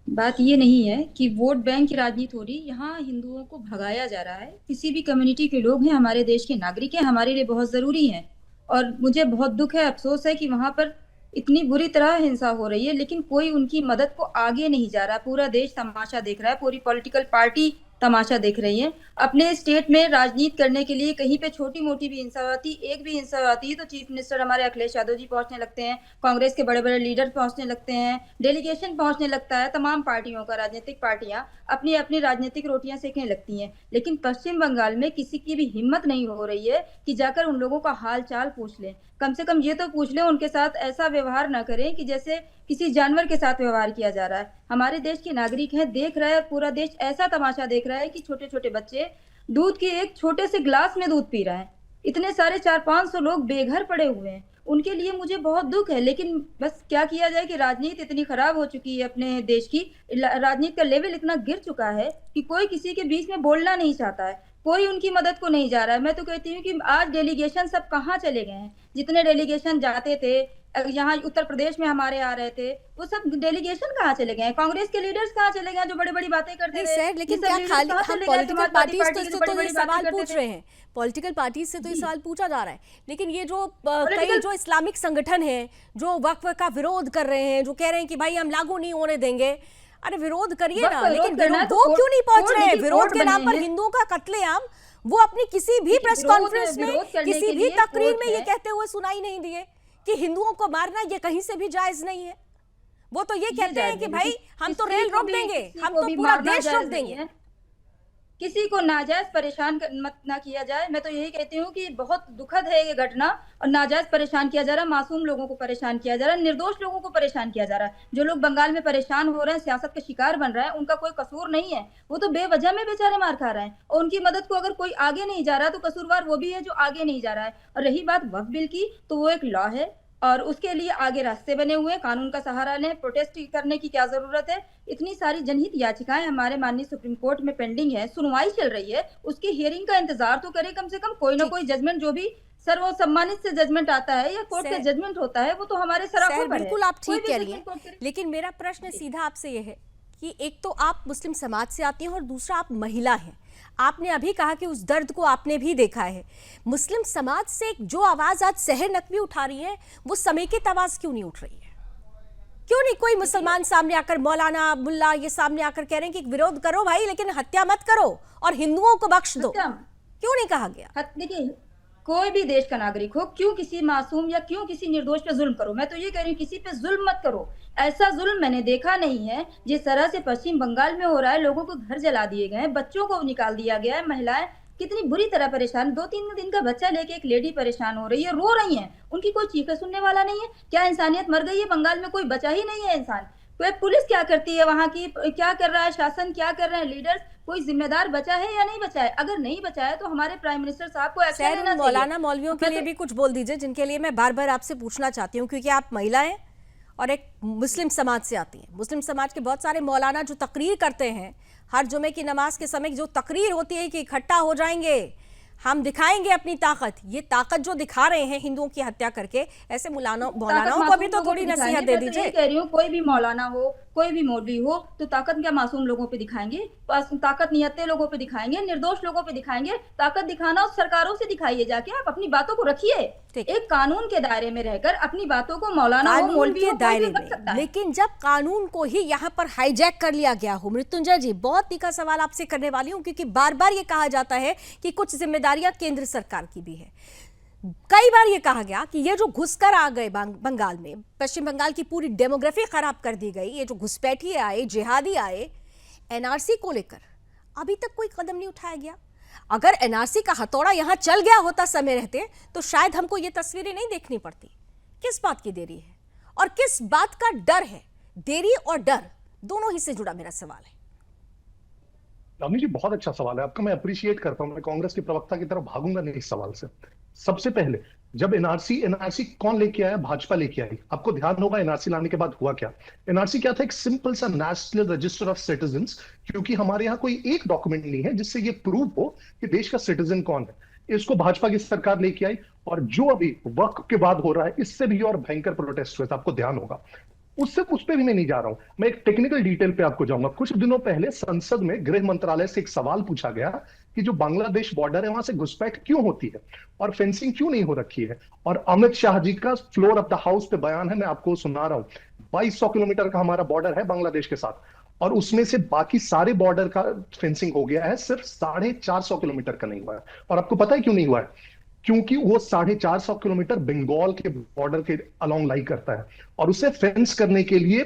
बात ये नहीं है कि वोट बैंक की राजनीति हो रही, यहाँ हिंदुओं को भगाया जा रहा है। किसी भी कम्युनिटी के लोग हैं, हमारे देश के नागरिक हैं, हमारे लिए बहुत जरूरी हैं। और मुझे बहुत दुख है, अफसोस है कि वहां पर इतनी बुरी तरह हिंसा हो रही है, लेकिन कोई उनकी मदद को आगे नहीं जा रहा। पूरा देश तमाशा देख रहा है, पूरी पॉलिटिकल पार्टी तमाशा देख रही है। अपने स्टेट में राजनीति करने के लिए कहीं पे छोटी मोटी भी हिंसा आती, एक भी हिंसा आती है तो चीफ मिनिस्टर हमारे अखिलेश यादव जी पहुंचने लगते हैं, कांग्रेस के बड़े बड़े लीडर पहुंचने लगते हैं, डेलीगेशन पहुंचने लगता है, तमाम पार्टियों का, राजनीतिक पार्टियां अपनी अपनी राजनीतिक रोटियां सेकने लगती हैं। लेकिन पश्चिम बंगाल में किसी की भी हिम्मत नहीं हो रही है कि जाकर उन लोगों का हाल चाल पूछ लें। कम से कम ये तो पूछ लें, उनके साथ ऐसा व्यवहार ना करें कि जैसे किसी जानवर के साथ व्यवहार किया जा रहा है। हमारे देश के नागरिक हैं, देख रहा है, पूरा देश ऐसा तमाशा देख रहा है कि छोटे छोटे बच्चे दूध के एक छोटे से ग्लास में दूध पी रहे हैं। इतने सारे 400-500 लोग बेघर पड़े हुए हैं, उनके लिए मुझे बहुत दुख है। लेकिन बस क्या किया जाए कि राजनीति इतनी खराब हो चुकी है अपने देश की, राजनीति का लेवल इतना गिर चुका है कि कोई किसी के बीच में बोलना नहीं चाहता है, कोई उनकी मदद को नहीं जा रहा है। मैं तो कहती हूँ कि आज डेलीगेशन सब कहाँ चले गए हैं? जितने डेलीगेशन जाते थे, यहाँ उत्तर प्रदेश में हमारे आ रहे थे, वो सब डेलीगेशन कहाँ चले गए हैं? कांग्रेस के लीडर्स कहाँ चले गए जो बड़ी बड़ी बातें करते थे? सर, लेकिन क्या खाली हम पॉलिटिकल पार्टीज तो ये सवाल पूछ रहे हैं, पॉलिटिकल पार्टीज से तो ये सवाल पूछा जा रहा है। लेकिन ये जो कई जो इस्लामिक संगठन है जो वक्फ का विरोध कर रहे हैं, जो कह रहे हैं कि भाई हम लागू नहीं होने देंगे, अरे विरोध करिए ना, लेकिन वो क्यों नहीं पहुंच रहे हैं? विरोध के नाम पर हिंदुओं का कत्लेआम वो अपनी किसी भी प्रेस कॉन्फ्रेंस में, किसी भी तकरीर में ये कहते हुए सुनाई नहीं दिए कि हिंदुओं को मारना ये कहीं से भी जायज नहीं है। वो तो ये कहते हैं कि भाई हम तो रेल रोक देंगे, हम तो पूरा देश रोक देंगे। किसी को नाजायज परेशान मत ना किया जाए। मैं तो यही कहती हूँ कि बहुत दुखद है ये घटना, और नाजायज परेशान किया जा रहा है, मासूम लोगों को परेशान किया जा रहा है, निर्दोष लोगों को परेशान किया जा रहा है। जो लोग बंगाल में परेशान हो रहे हैं, सियासत का शिकार बन रहे हैं, उनका कोई कसूर नहीं है, वो तो बेवजह में बेचारे मार खा रहे हैं। और उनकी मदद को अगर कोई आगे नहीं जा रहा तो कसूरवार वो भी है जो आगे नहीं जा रहा है। और रही बात वक्फ बिल की, तो वो एक लॉ है और उसके लिए आगे रास्ते बने हुए, कानून का सहारा लें, प्रोटेस्ट करने की क्या जरूरत है? इतनी सारी जनहित याचिकाएं हमारे माननीय सुप्रीम कोर्ट में पेंडिंग है, सुनवाई चल रही है, उसकी हियरिंग का इंतजार तो करें कम से कम। कोई ना कोई जजमेंट, जो भी सर्वसम्मानित से जजमेंट आता है या कोर्ट का जजमेंट होता है, वो तो हमारे सराखों पर है। बिल्कुल आप ठीक कह रही हैं, लेकिन मेरा प्रश्न सीधा आपसे ये है कि एक तो आप मुस्लिम समाज से आती हैं और दूसरा आप महिला हैं। आपने अभी कहा कि उस दर्द को आपने भी देखा है। मुस्लिम समाज से जो आवाज आज शहर नकवी उठा रही है, वो समेकित आवाज क्यों नहीं उठ रही है? क्यों नहीं कोई मुसलमान सामने आकर, मौलाना, मुल्ला ये सामने आकर कह रहे हैं कि विरोध करो भाई, लेकिन हत्या मत करो और हिंदुओं को बख्श दो? क्यों नहीं कहा गया? देखिए, कोई भी देश का नागरिक हो, क्यों किसी मासूम या क्यों किसी निर्दोष पे जुल्म करो? मैं तो ये कह रही हूँ, किसी पे जुल्म मत करो। ऐसा जुल्म मैंने देखा नहीं है जिस तरह से पश्चिम बंगाल में हो रहा है। लोगों को घर जला दिए गए हैं, बच्चों को निकाल दिया गया है, महिलाएं कितनी बुरी तरह परेशान, 2-3 दिन का बच्चा लेके एक लेडी परेशान हो रही है, रो रही है, उनकी कोई चीखें सुनने वाला नहीं है। क्या इंसानियत मर गई है? बंगाल में कोई बचा ही नहीं है इंसान। कोई पुलिस क्या करती है वहां की, क्या कर रहा है शासन, क्या कर रहे हैं लीडर्स? कोई जिम्मेदार बचा है या नहीं बचा है? अगर नहीं बचा है तो हमारे प्राइम मिनिस्टर साहब को एक्शन लेना चाहिए। मौलाना मौलवियों के लिए भी कुछ बोल दीजिए, जिनके लिए मैं बार बार आपसे पूछना चाहती हूँ, क्योंकि आप महिला हैं और एक मुस्लिम समाज से आती हैं। मुस्लिम समाज के बहुत सारे मौलाना जो तकरीर करते हैं, हर जुमे की नमाज के समय जो तकरीर होती है कि इकट्ठा हो जाएंगे, हम दिखाएंगे अपनी ताकत, ये ताकत जो दिखा रहे हैं हिंदुओं की हत्या करके, ऐसे मौलानाओं को भी तो थोड़ी नसीहत दे दीजिए। कह रही हूँ, कोई भी मौलाना हो, कोई भी मौलवी हो, तो ताकत क्या मासूम लोगों पे दिखाएंगे? ताकत नियत्ते लोगों पे दिखाएंगे, निर्दोष लोगों पे दिखाएंगे? ताकत दिखाना उस सरकारों से दिखाइए, जाके आप अपनी बातों को रखिए एक कानून के दायरे में रहकर, अपनी बातों को मौलाना हो, मौलवी हो, दायरे में। लेकिन जब कानून को ही यहाँ पर हाईजैक कर लिया गया हो, मृत्युंजय जी, बहुत तीखा सवाल आपसे करने वाली हूँ, क्योंकि बार बार ये कहा जाता है कि कुछ जिम्मेदारियां केंद्र सरकार की भी है। कई बार ये कहा गया कि ये जो घुसकर आ गए बंगाल में, पश्चिम बंगाल की पूरी डेमोग्राफी खराब कर दी गई, ये जो घुसपैठिए आए, जिहादी आए, एनआरसी को लेकर अभी तक कोई कदम नहीं उठाया गया। अगर एनआरसी का हथौड़ा यहां चल गया होता समय रहते, तो शायद हमको ये तस्वीरें नहीं देखनी पड़ती। किस बात की देरी है और किस बात का डर है? देरी और डर दोनों ही से जुड़ा मेरा सवाल है। लावनी जी, बहुत अच्छा सवाल है आपका, मैं अप्रिशिएट करता हूं। मैं कांग्रेस के प्रवक्ता की तरफ भागूंगा नहीं इस सवाल से। सबसे पहले, जब एनआरसी कौन लेके आया? भाजपा लेके आई। आपको ध्यान होगा एनआरसी लाने के बाद हुआ क्या? एनआरसी क्या था? एक सिंपल सा नेशनल रजिस्टर ऑफ सिटीजन्स, क्योंकि हमारे यहाँ कोई एक डॉक्यूमेंट नहीं है जिससे ये प्रूव हो कि देश का सिटीजन कौन है। इसको भाजपा की सरकार लेके आई, और जो अभी वक्फ के बाद हो रहा है इससे भी और भयंकर प्रोटेस्ट हुए, आपको ध्यान होगा। उस पे भी मैं नहीं जा रहा हूं, मैं एक टेक्निकल डिटेल पे आपको जाऊंगा। कुछ दिनों पहले संसद में गृह मंत्रालय से एक सवाल पूछा गया कि जो बांग्लादेश बॉर्डर है वहां से घुसपैठ क्यों होती है और फेंसिंग क्यों नहीं हो रखी है, और अमित शाह जी का फ्लोर ऑफ द हाउस पे बयान है, मैं आपको सुना रहा हूं। 2200 किलोमीटर का हमारा बॉर्डर है बांग्लादेश के साथ, और उसमें से बाकी सारे बॉर्डर का फेंसिंग हो गया है, सिर्फ 450 किलोमीटर का नहीं हुआ है। और आपको पता है क्यों नहीं हुआ है? क्योंकि वो 450 किलोमीटर बंगाल के बॉर्डर के अलोंग लाई करता है, और उसे फेंस करने के लिए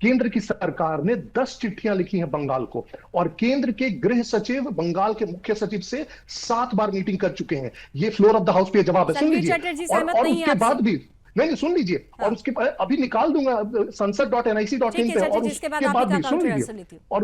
केंद्र की सरकार ने 10 चिट्ठियां लिखी हैं बंगाल को, और केंद्र के गृह सचिव बंगाल के मुख्य सचिव से 7 बार मीटिंग कर चुके हैं। ये फ्लोर ऑफ द हाउस पे जवाब है, सुन लीजिए। और उसके बाद भी नहीं सुन लीजिए, और उसके अभी निकाल दूंगा संसद.nic.in पे, और उसके बाद भी सुन लीजिए, और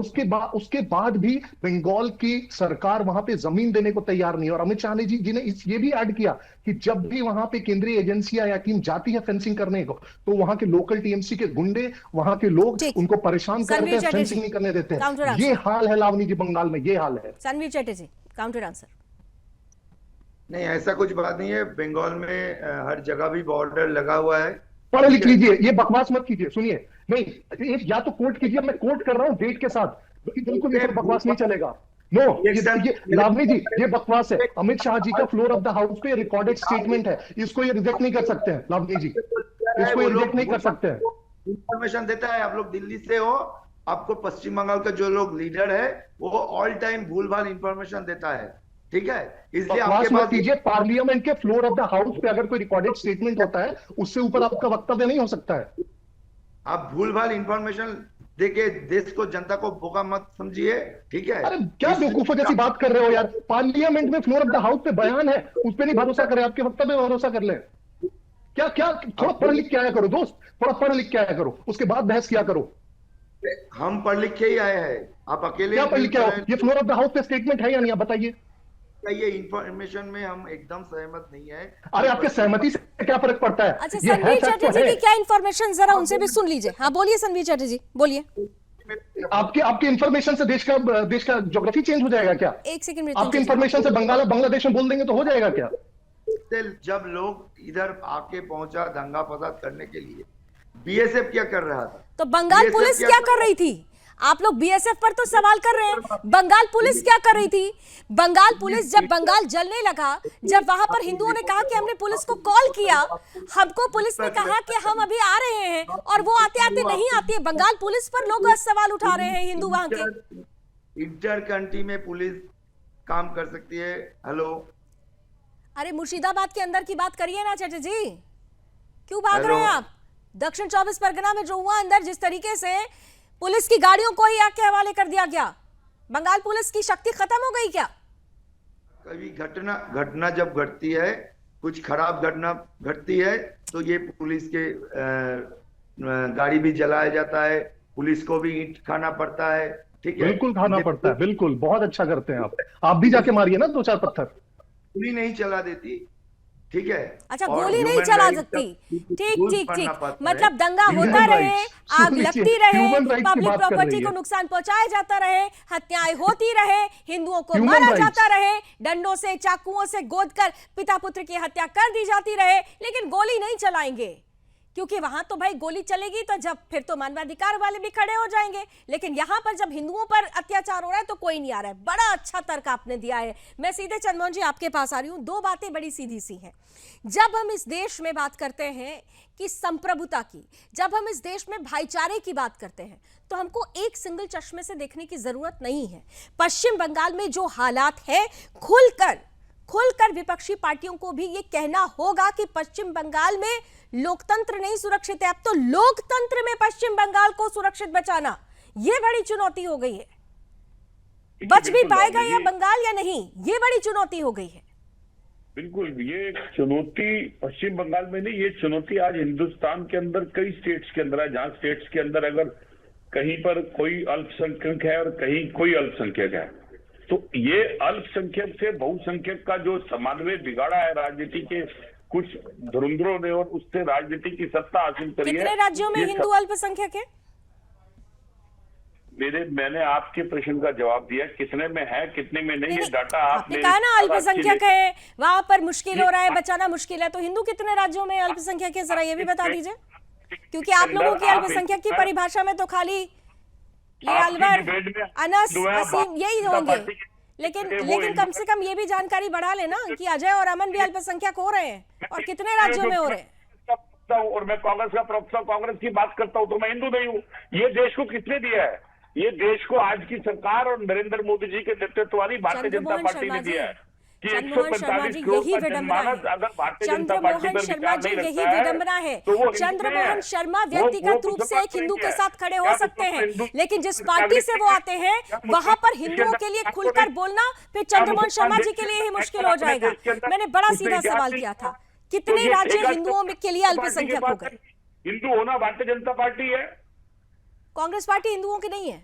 उसके बाद भी बंगाल की सरकार वहां पे जमीन देने को तैयार नहीं। और अमित शाह जी ने ये भी ऐड किया कि जब भी वहां पे केंद्रीय एजेंसियां या टीम जाती है फेंसिंग करने को, तो वहां के लोकल टीएमसी के गुंडे, वहां के लोग उनको परेशान करते हैं, फेंसिंग नहीं करने देते हैं। ये हाल है लावनी जी, बंगाल में ये हाल है। Sanveer Chatterjee, counter answer. नहीं, ऐसा कुछ बात नहीं है। बंगाल में हर जगह भी बॉर्डर लगा हुआ है। पढ़ लिख लीजिए, ये बकवास मत कीजिए। सुनिए, नहीं या तो कोट कीजिए, मैं कोट कर रहा हूँ डेट के साथ, बिल्कुल ये बकवास नहीं चलेगा। नो, ये लावनी जी ये बकवास है। अमित शाह जी का फ्लोर ऑफ द हाउस पे रिकॉर्डेड स्टेटमेंट है, इसको ये रिजेक्ट नहीं कर सकते हैं लावनी जी, इसको रिजेक्ट नहीं कर सकते हैं। इंफॉर्मेशन देता है। आप लोग दिल्ली से हो, आपको पश्चिम बंगाल का जो लोग लीडर है वो ऑल टाइम भूल भाल इंफॉर्मेशन देता है, ठीक है? इसलिए आपके पास कीजिए, पार्लियामेंट के फ्लोर ऑफ द हाउस पे अगर कोई रिकॉर्डेड स्टेटमेंट होता है, उससे ऊपर आपका वक्तव्य नहीं हो सकता है। आप भूल भाल इंफॉर्मेशन देके देश को, जनता को बोका मत समझिए, ठीक है? अरे क्या बेवकूफों जैसी बात कर रहे हो यार। पार्लियामेंट में फ्लोर ऑफ द हाउस पे बयान है, उस पर नहीं भरोसा करें, आपके वक्तव्य में भरोसा कर ले। क्या थोड़ा पढ़ लिख के आया करो दोस्त, थोड़ा पढ़ लिख के आया करो, उसके बाद बहस किया करो। हम पढ़ लिख के ही आए हैं, आप अकेले क्या पढ़ लिख के आए? ये फ्लोर ऑफ द हाउस पे स्टेटमेंट है या नहीं, आप बताइए। ये इंफॉर्मेशन में हम एकदम सहमत नहीं है। अरे आपके सहमति से क्या फर्क पड़ता है? अच्छा, सनवीर चटर्जी की क्या इंफॉर्मेशन, जरा उनसे भी सुन लीजिए। हाँ बोलिए सनवीर चटर्जी, बोलिए। आपके इंफॉर्मेशन से देश का ज्योग्राफी चेंज हो जाएगा क्या? एक सेकंड, आपके इंफॉर्मेशन से बांग्लादेश में बोल देंगे तो हो जाएगा क्या? जब लोग इधर आके पहुंचा दंगा फसाद करने के लिए, बीएसएफ क्या कर रहा था? तो बंगाल पुलिस क्या कर रही थी? आप लोग बीएसएफ पर तो सवाल कर रहे हैं, बंगाल पुलिस क्या कर रही थी? बंगाल पुलिस जब बंगाल जलने लगा, जब वहां पर हिंदुओं ने कहा कि हमने पुलिस को कॉल किया, हमको पुलिस ने कहा कि हम अभी आ रहे हैं, और वो आते आते नहीं आती है। बंगाल पुलिस पर लोग सवाल उठा रहे हैं हिंदू वहां के। इंटर कंट्री में पुलिस काम कर सकती है। हेलो, अरे मुर्शिदाबाद के अंदर की बात करिए ना चटर्जी, क्यों भाग रहे हैं आप? दक्षिण 24 परगना में जो हुआ अंदर, जिस तरीके से पुलिस की गाड़ियों को ही आग के हवाले कर दिया गया, बंगाल पुलिस की शक्ति खत्म हो गई क्या? कभी घटना जब घटती है, कुछ खराब घटना घटती है, तो ये पुलिस के गाड़ी भी जलाया जाता है, पुलिस को भी ईंट खाना पड़ता है, ठीक है? बिल्कुल खाना पड़ता है, बिल्कुल, बहुत अच्छा करते हैं आप भी जाके मारिए ना 2-4 पत्थर। गोली नहीं चला देती, ठीक है? अच्छा, गोली नहीं चला सकती, ठीक, मतलब दंगा होता रहे, आग लगती रहे, पब्लिक प्रॉपर्टी को नुकसान पहुंचाया जाता रहे, हत्याएं होती रहे, हिंदुओं को मारा जाता रहे, डंडों से चाकुओं से गोदकर पिता पुत्र की हत्या कर दी जाती रहे, लेकिन गोली नहीं चलाएंगे, क्योंकि वहां तो भाई गोली चलेगी तो जब फिर तो मानवाधिकार वाले भी खड़े हो जाएंगे। लेकिन यहां पर जब हिंदुओं पर अत्याचार हो रहा है तो कोई नहीं आ रहा है। बड़ा अच्छा तर्क आपने दिया है। मैं सीधे चंद्रमोहन जी आपके पास आ रही हूं। 2 बातें बड़ी सीधी सी हैं। जब हम इस देश में बात करते हैं कि संप्रभुता की, जब हम इस देश में भाईचारे की बात करते हैं, तो हमको एक सिंगल चश्मे से देखने की जरूरत नहीं है। पश्चिम बंगाल में जो हालात है, खुलकर विपक्षी पार्टियों को भी ये कहना होगा कि पश्चिम बंगाल में लोकतंत्र नहीं सुरक्षित है। अब तो लोकतंत्र में पश्चिम बंगाल को सुरक्षित बचाना, ये बड़ी चुनौती हो गई है। बच भी पाएगा या बंगाल या नहीं, ये बड़ी चुनौती हो गई है। बिल्कुल, ये चुनौती पश्चिम बंगाल में नहीं, ये चुनौती आज हिंदुस्तान के अंदर कई स्टेट्स के अंदर है, जहां स्टेट्स के अंदर अगर कहीं पर कोई अल्पसंख्यक है और कहीं कोई अल्पसंख्यक है, तो ये अल्पसंख्यक से बहुसंख्यक का जो समन्वय बिगाड़ा है राजनीति के कुछ धुरंधरों ने, और उससे राजनीति की सत्ता हासिल करी है। कितने राज्यों में हिंदू अल्पसंख्यक है? मैंने आपके प्रश्न का जवाब दिया, कितने में है कितने में नहीं, ये डाटा आपने कहा ना अल्पसंख्यक है, वहां पर मुश्किल हो रहा है, बचाना मुश्किल है, तो हिंदू कितने राज्यों में अल्पसंख्यक है, जरा ये भी बता दीजिए, क्योंकि आप लोगों की अल्पसंख्यक की परिभाषा में तो खाली ये अलवर, अनस, असीम यही होंगे, लेकिन कम से कम ये भी जानकारी बढ़ा लेना कि अजय और अमन भी अल्पसंख्यक हो रहे हैं और कितने राज्यों में हो रहे हैं। और मैं कांग्रेस का प्रोफेसर, कांग्रेस की बात करता हूं तो मैं हिंदू नहीं हूं। ये देश को किसने दिया है? ये देश को आज की सरकार और नरेंद्र मोदी जी के नेतृत्व वाली भारतीय जनता पार्टी ने दिया है कि 145 करोड़ का जनमानस अगर भारतीय जनता पार्टी पर विचार नहीं रखता है, विडंबना है। चंद्रमोहन शर्मा व्यक्तिगत रूप से एक हिंदू के साथ खड़े हो सकते हैं, लेकिन जिस पार्टी से वो आते हैं वहां पर हिंदुओं के लिए खुलकर बोलना फिर चंद्रमोहन शर्मा जी के लिए ही मुश्किल हो जाएगा। मैंने बड़ा सीधा सवाल किया था, कितने राज्य हिंदुओं के लिए अल्पसंख्यक हो गए? हिंदू होना भारतीय जनता पार्टी है, कांग्रेस पार्टी हिंदुओं की नहीं है।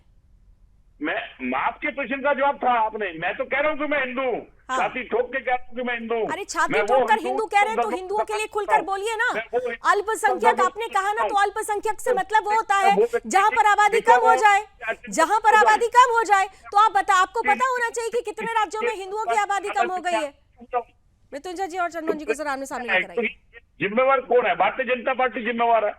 मैं आपके प्रश्न का जवाब था आपने, मैं तो कह रहा हूँ कि मैं हिंदू हूँ, छाती ठोक के कह रहा हूँ कि मैं हिंदू हूँ। अरे छाती ठोक कर हिंदू कह रहे हैं तो हिंदुओं के लिए खुलकर बोलिए ना। अल्पसंख्यक आपने कहा ना, तो अल्पसंख्यक से मतलब वो होता है जहां पर आबादी कम हो जाए, जहां पर आबादी कम हो जाए। तो आपको पता होना चाहिए कि कितने राज्यों में हिंदुओं की आबादी कम हो गई है। मृत्युंजय जी और चंद्रमोहन जी को जरा आमने सामने लेकर आइए। जिम्मेवार कौन है? भारतीय जनता पार्टी जिम्मेवार है।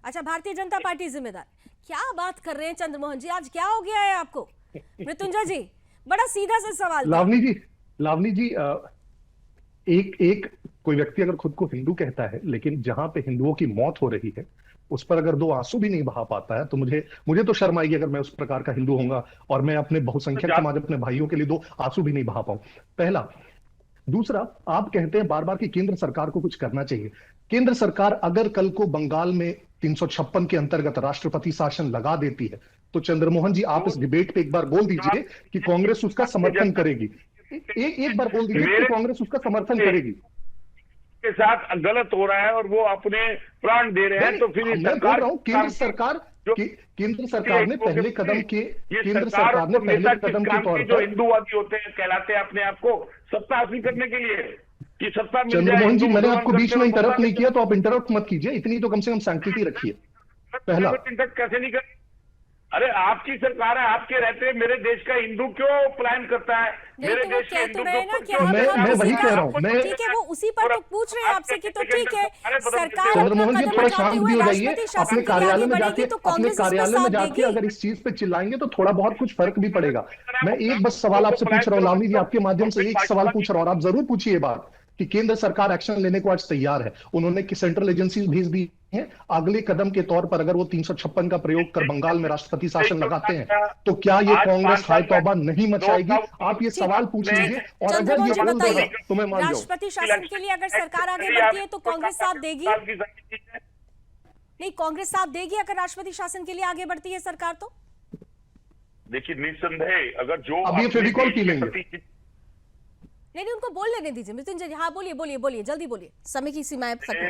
अच्छा, भारतीय जनता पार्टी जिम्मेदार, क्या बात कर रहे हैं चंद्रमोहन जी, आज क्या हो गया है आपको? मृत्युंजय जी, बड़ा सीधा सा सवाल। लावनी जी एक कोई व्यक्ति अगर खुद को हिंदू कहता है, लेकिन जहां पे हिंदुओं की मौत हो रही है उस पर अगर 2 आंसू भी नहीं बहा पाता है, तो मुझे तो शर्म आएगी अगर मैं उस प्रकार का हिंदू होऊंगा और मैं अपने बहुसंख्यक समाज, अपने भाइयों के लिए 2 आंसू भी नहीं बहा पाऊं। पहला। दूसरा, आप कहते हैं बार बार कि केंद्र सरकार को कुछ करना चाहिए। केंद्र सरकार अगर कल को बंगाल में 356 के अंतर्गत राष्ट्रपति शासन लगा देती है, तो चंद्रमोहन जी आप इस डिबेट पे एक बार बोल दीजिए कि कांग्रेस उसका समर्थन करेगी। एक बार बोल दीजिए कि कांग्रेस उसका समर्थन करेगी। के साथ गलत हो रहा है और वो अपने प्राण दे रहे हैं, तो फिर मैं बोल रहा हूं केंद्र सरकार ने पहले कदम के तौर जो हिंदूवादी होते हैं कहलाते हैं अपने आप को सत्ता हासिल करने के लिए कि सत्ता मिल जाए। चंद्रमोहन जी, मैंने आपको बीच में इंटरप्ट नहीं किया, तो आप इंटरप्ट मत कीजिए, इतनी तो कम से कम सैंक्टिटी रखिए। पहला, इंटरप्ट कैसे नहीं कर? अरे आपकी सरकार है, आपके रहते मेरे देश का हिंदू क्यों प्लान करता है? मेरे देश के हिंदू मैं वही कह रहा हूँ। ठीक है, वो उसी पर तो पूछ रहे हैं आपसे कि तो ठीक है, सरकार चंद्रमोहन जी थोड़ा शांत भी हो जाइए। अपने कार्यालय में जाके अगर इस चीज पे चिल्लाएंगे तो थोड़ा बहुत कुछ फर्क भी पड़ेगा। मैं एक बस सवाल आपसे पूछ रहा हूँ लावनी जी, आपके माध्यम से एक सवाल पूछ रहा हूँ और आप जरूर पूछिए ये बात कि केंद्र सरकार एक्शन लेने को आज तैयार है। उन्होंने कि सेंट्रल एजेंसी भेज दी है। अगले कदम के तौर पर अगर वो 356 का प्रयोग कर बंगाल में राष्ट्रपति शासन लगाते हैं, तो क्या ये कांग्रेस हाय तौबा नहीं मचाएगी? आप ये सवाल पूछ लीजिए और अगर ये बोल देगा तो मैं मान जाऊं। राष्ट्रपति शासन के लिए अगर सरकार आगे बढ़ती है तो कांग्रेस साथ देगी? नहीं, कांग्रेस साथ देगी अगर राष्ट्रपति शासन के लिए आगे बढ़ती है सरकार? तो देखिए, निस्संदेह अगर जो अब ये फेविकॉल पी लेंगे। नहीं, उनको बोल लेने दीजिए। मृत्युंजय जी, हाँ बोलिए, जल्दी बोलिए, समय की सीमाएं खत्म।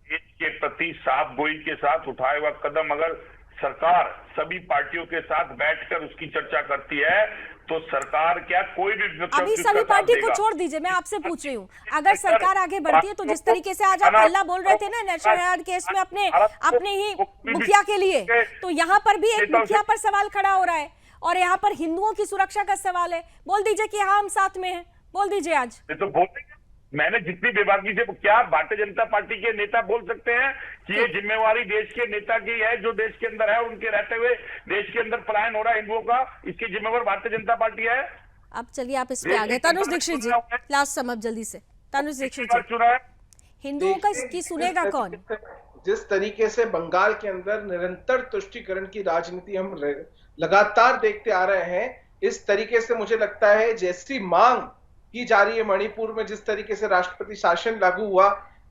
देश के प्रति साफ गोई के साथ उठाए हुआ कदम अगर सरकार सभी पार्टियों के साथ बैठकर उसकी चर्चा करती है, तो सरकार क्या कोई भी अभी सभी पार्टी को छोड़ दीजिए, मैं आपसे पूछ रही हूँ, अगर सरकार आगे बढ़ती है तो जिस तरीके से आज आप हल्ला बोल रहे थे ना नेशनल हेराल्ड केस में अपने ही मुखिया के लिए, तो यहाँ पर भी एक मुखिया पर सवाल खड़ा हो रहा है और यहाँ पर हिंदुओं की सुरक्षा का सवाल है। बोल दीजिए कि हाँ हम साथ में हैं, बोल दीजिए आज। तो बोलते मैंने जितनी बेबाकी से, क्या भारतीय जनता पार्टी के नेता बोल सकते हैं कि ये जिम्मेवारी देश के नेता की है, जो देश के अंदर है उनके रहते हुए देश के अंदर पलायन हो रहा है हिंदुओं का, इसकी जिम्मेवार भारतीय जनता पार्टी है? अब चलिए आप इस पे आ गए। तनुज दीक्षित जी, लास्ट सम अप जल्दी से। तनुज दीक्षित जी, हिंदुओं का की सुनेगा कौन? जिस तरीके से बंगाल के अंदर निरंतर तुष्टीकरण की राजनीति हम लगातार देखते आ रहे हैं, इस तरीके से मुझे लगता है जैसी मांग की जा रही है मणिपुर में, जिस तरीके से राष्ट्रपति शासन लागू हुआ,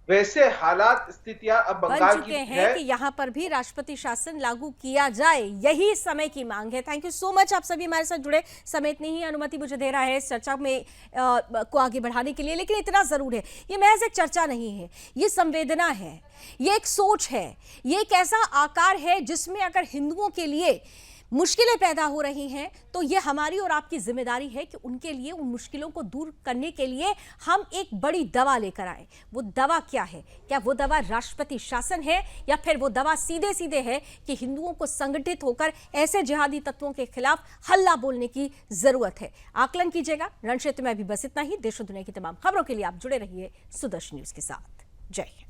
वैसे हालात स्थितियां अब बंगाल की है कि यहाँ पर भी राष्ट्रपति शासन लागू किया जाए, यही समय की मांग है। थैंक यू सो मच, आप सभी हमारे साथ जुड़े। समय इतनी ही अनुमति मुझे दे रहा है इस चर्चा में को आगे बढ़ाने के लिए, लेकिन इतना जरूर है, ये महज एक चर्चा नहीं है, ये संवेदना है, ये एक सोच है, ये एक ऐसा आकार है जिसमें अगर हिंदुओं के लिए मुश्किलें पैदा हो रही हैं तो ये हमारी और आपकी जिम्मेदारी है कि उनके लिए, उन मुश्किलों को दूर करने के लिए हम एक बड़ी दवा लेकर आए। वो दवा क्या है? क्या वो दवा राष्ट्रपति शासन है या फिर वो दवा सीधे सीधे है कि हिंदुओं को संगठित होकर ऐसे जिहादी तत्वों के खिलाफ हल्ला बोलने की जरूरत है? आकलन कीजिएगा। रण क्षेत्र में अभी बस इतना ही। देश और दुनिया की तमाम खबरों के लिए आप जुड़े रहिए सुदर्शन न्यूज के साथ। जय हिंद।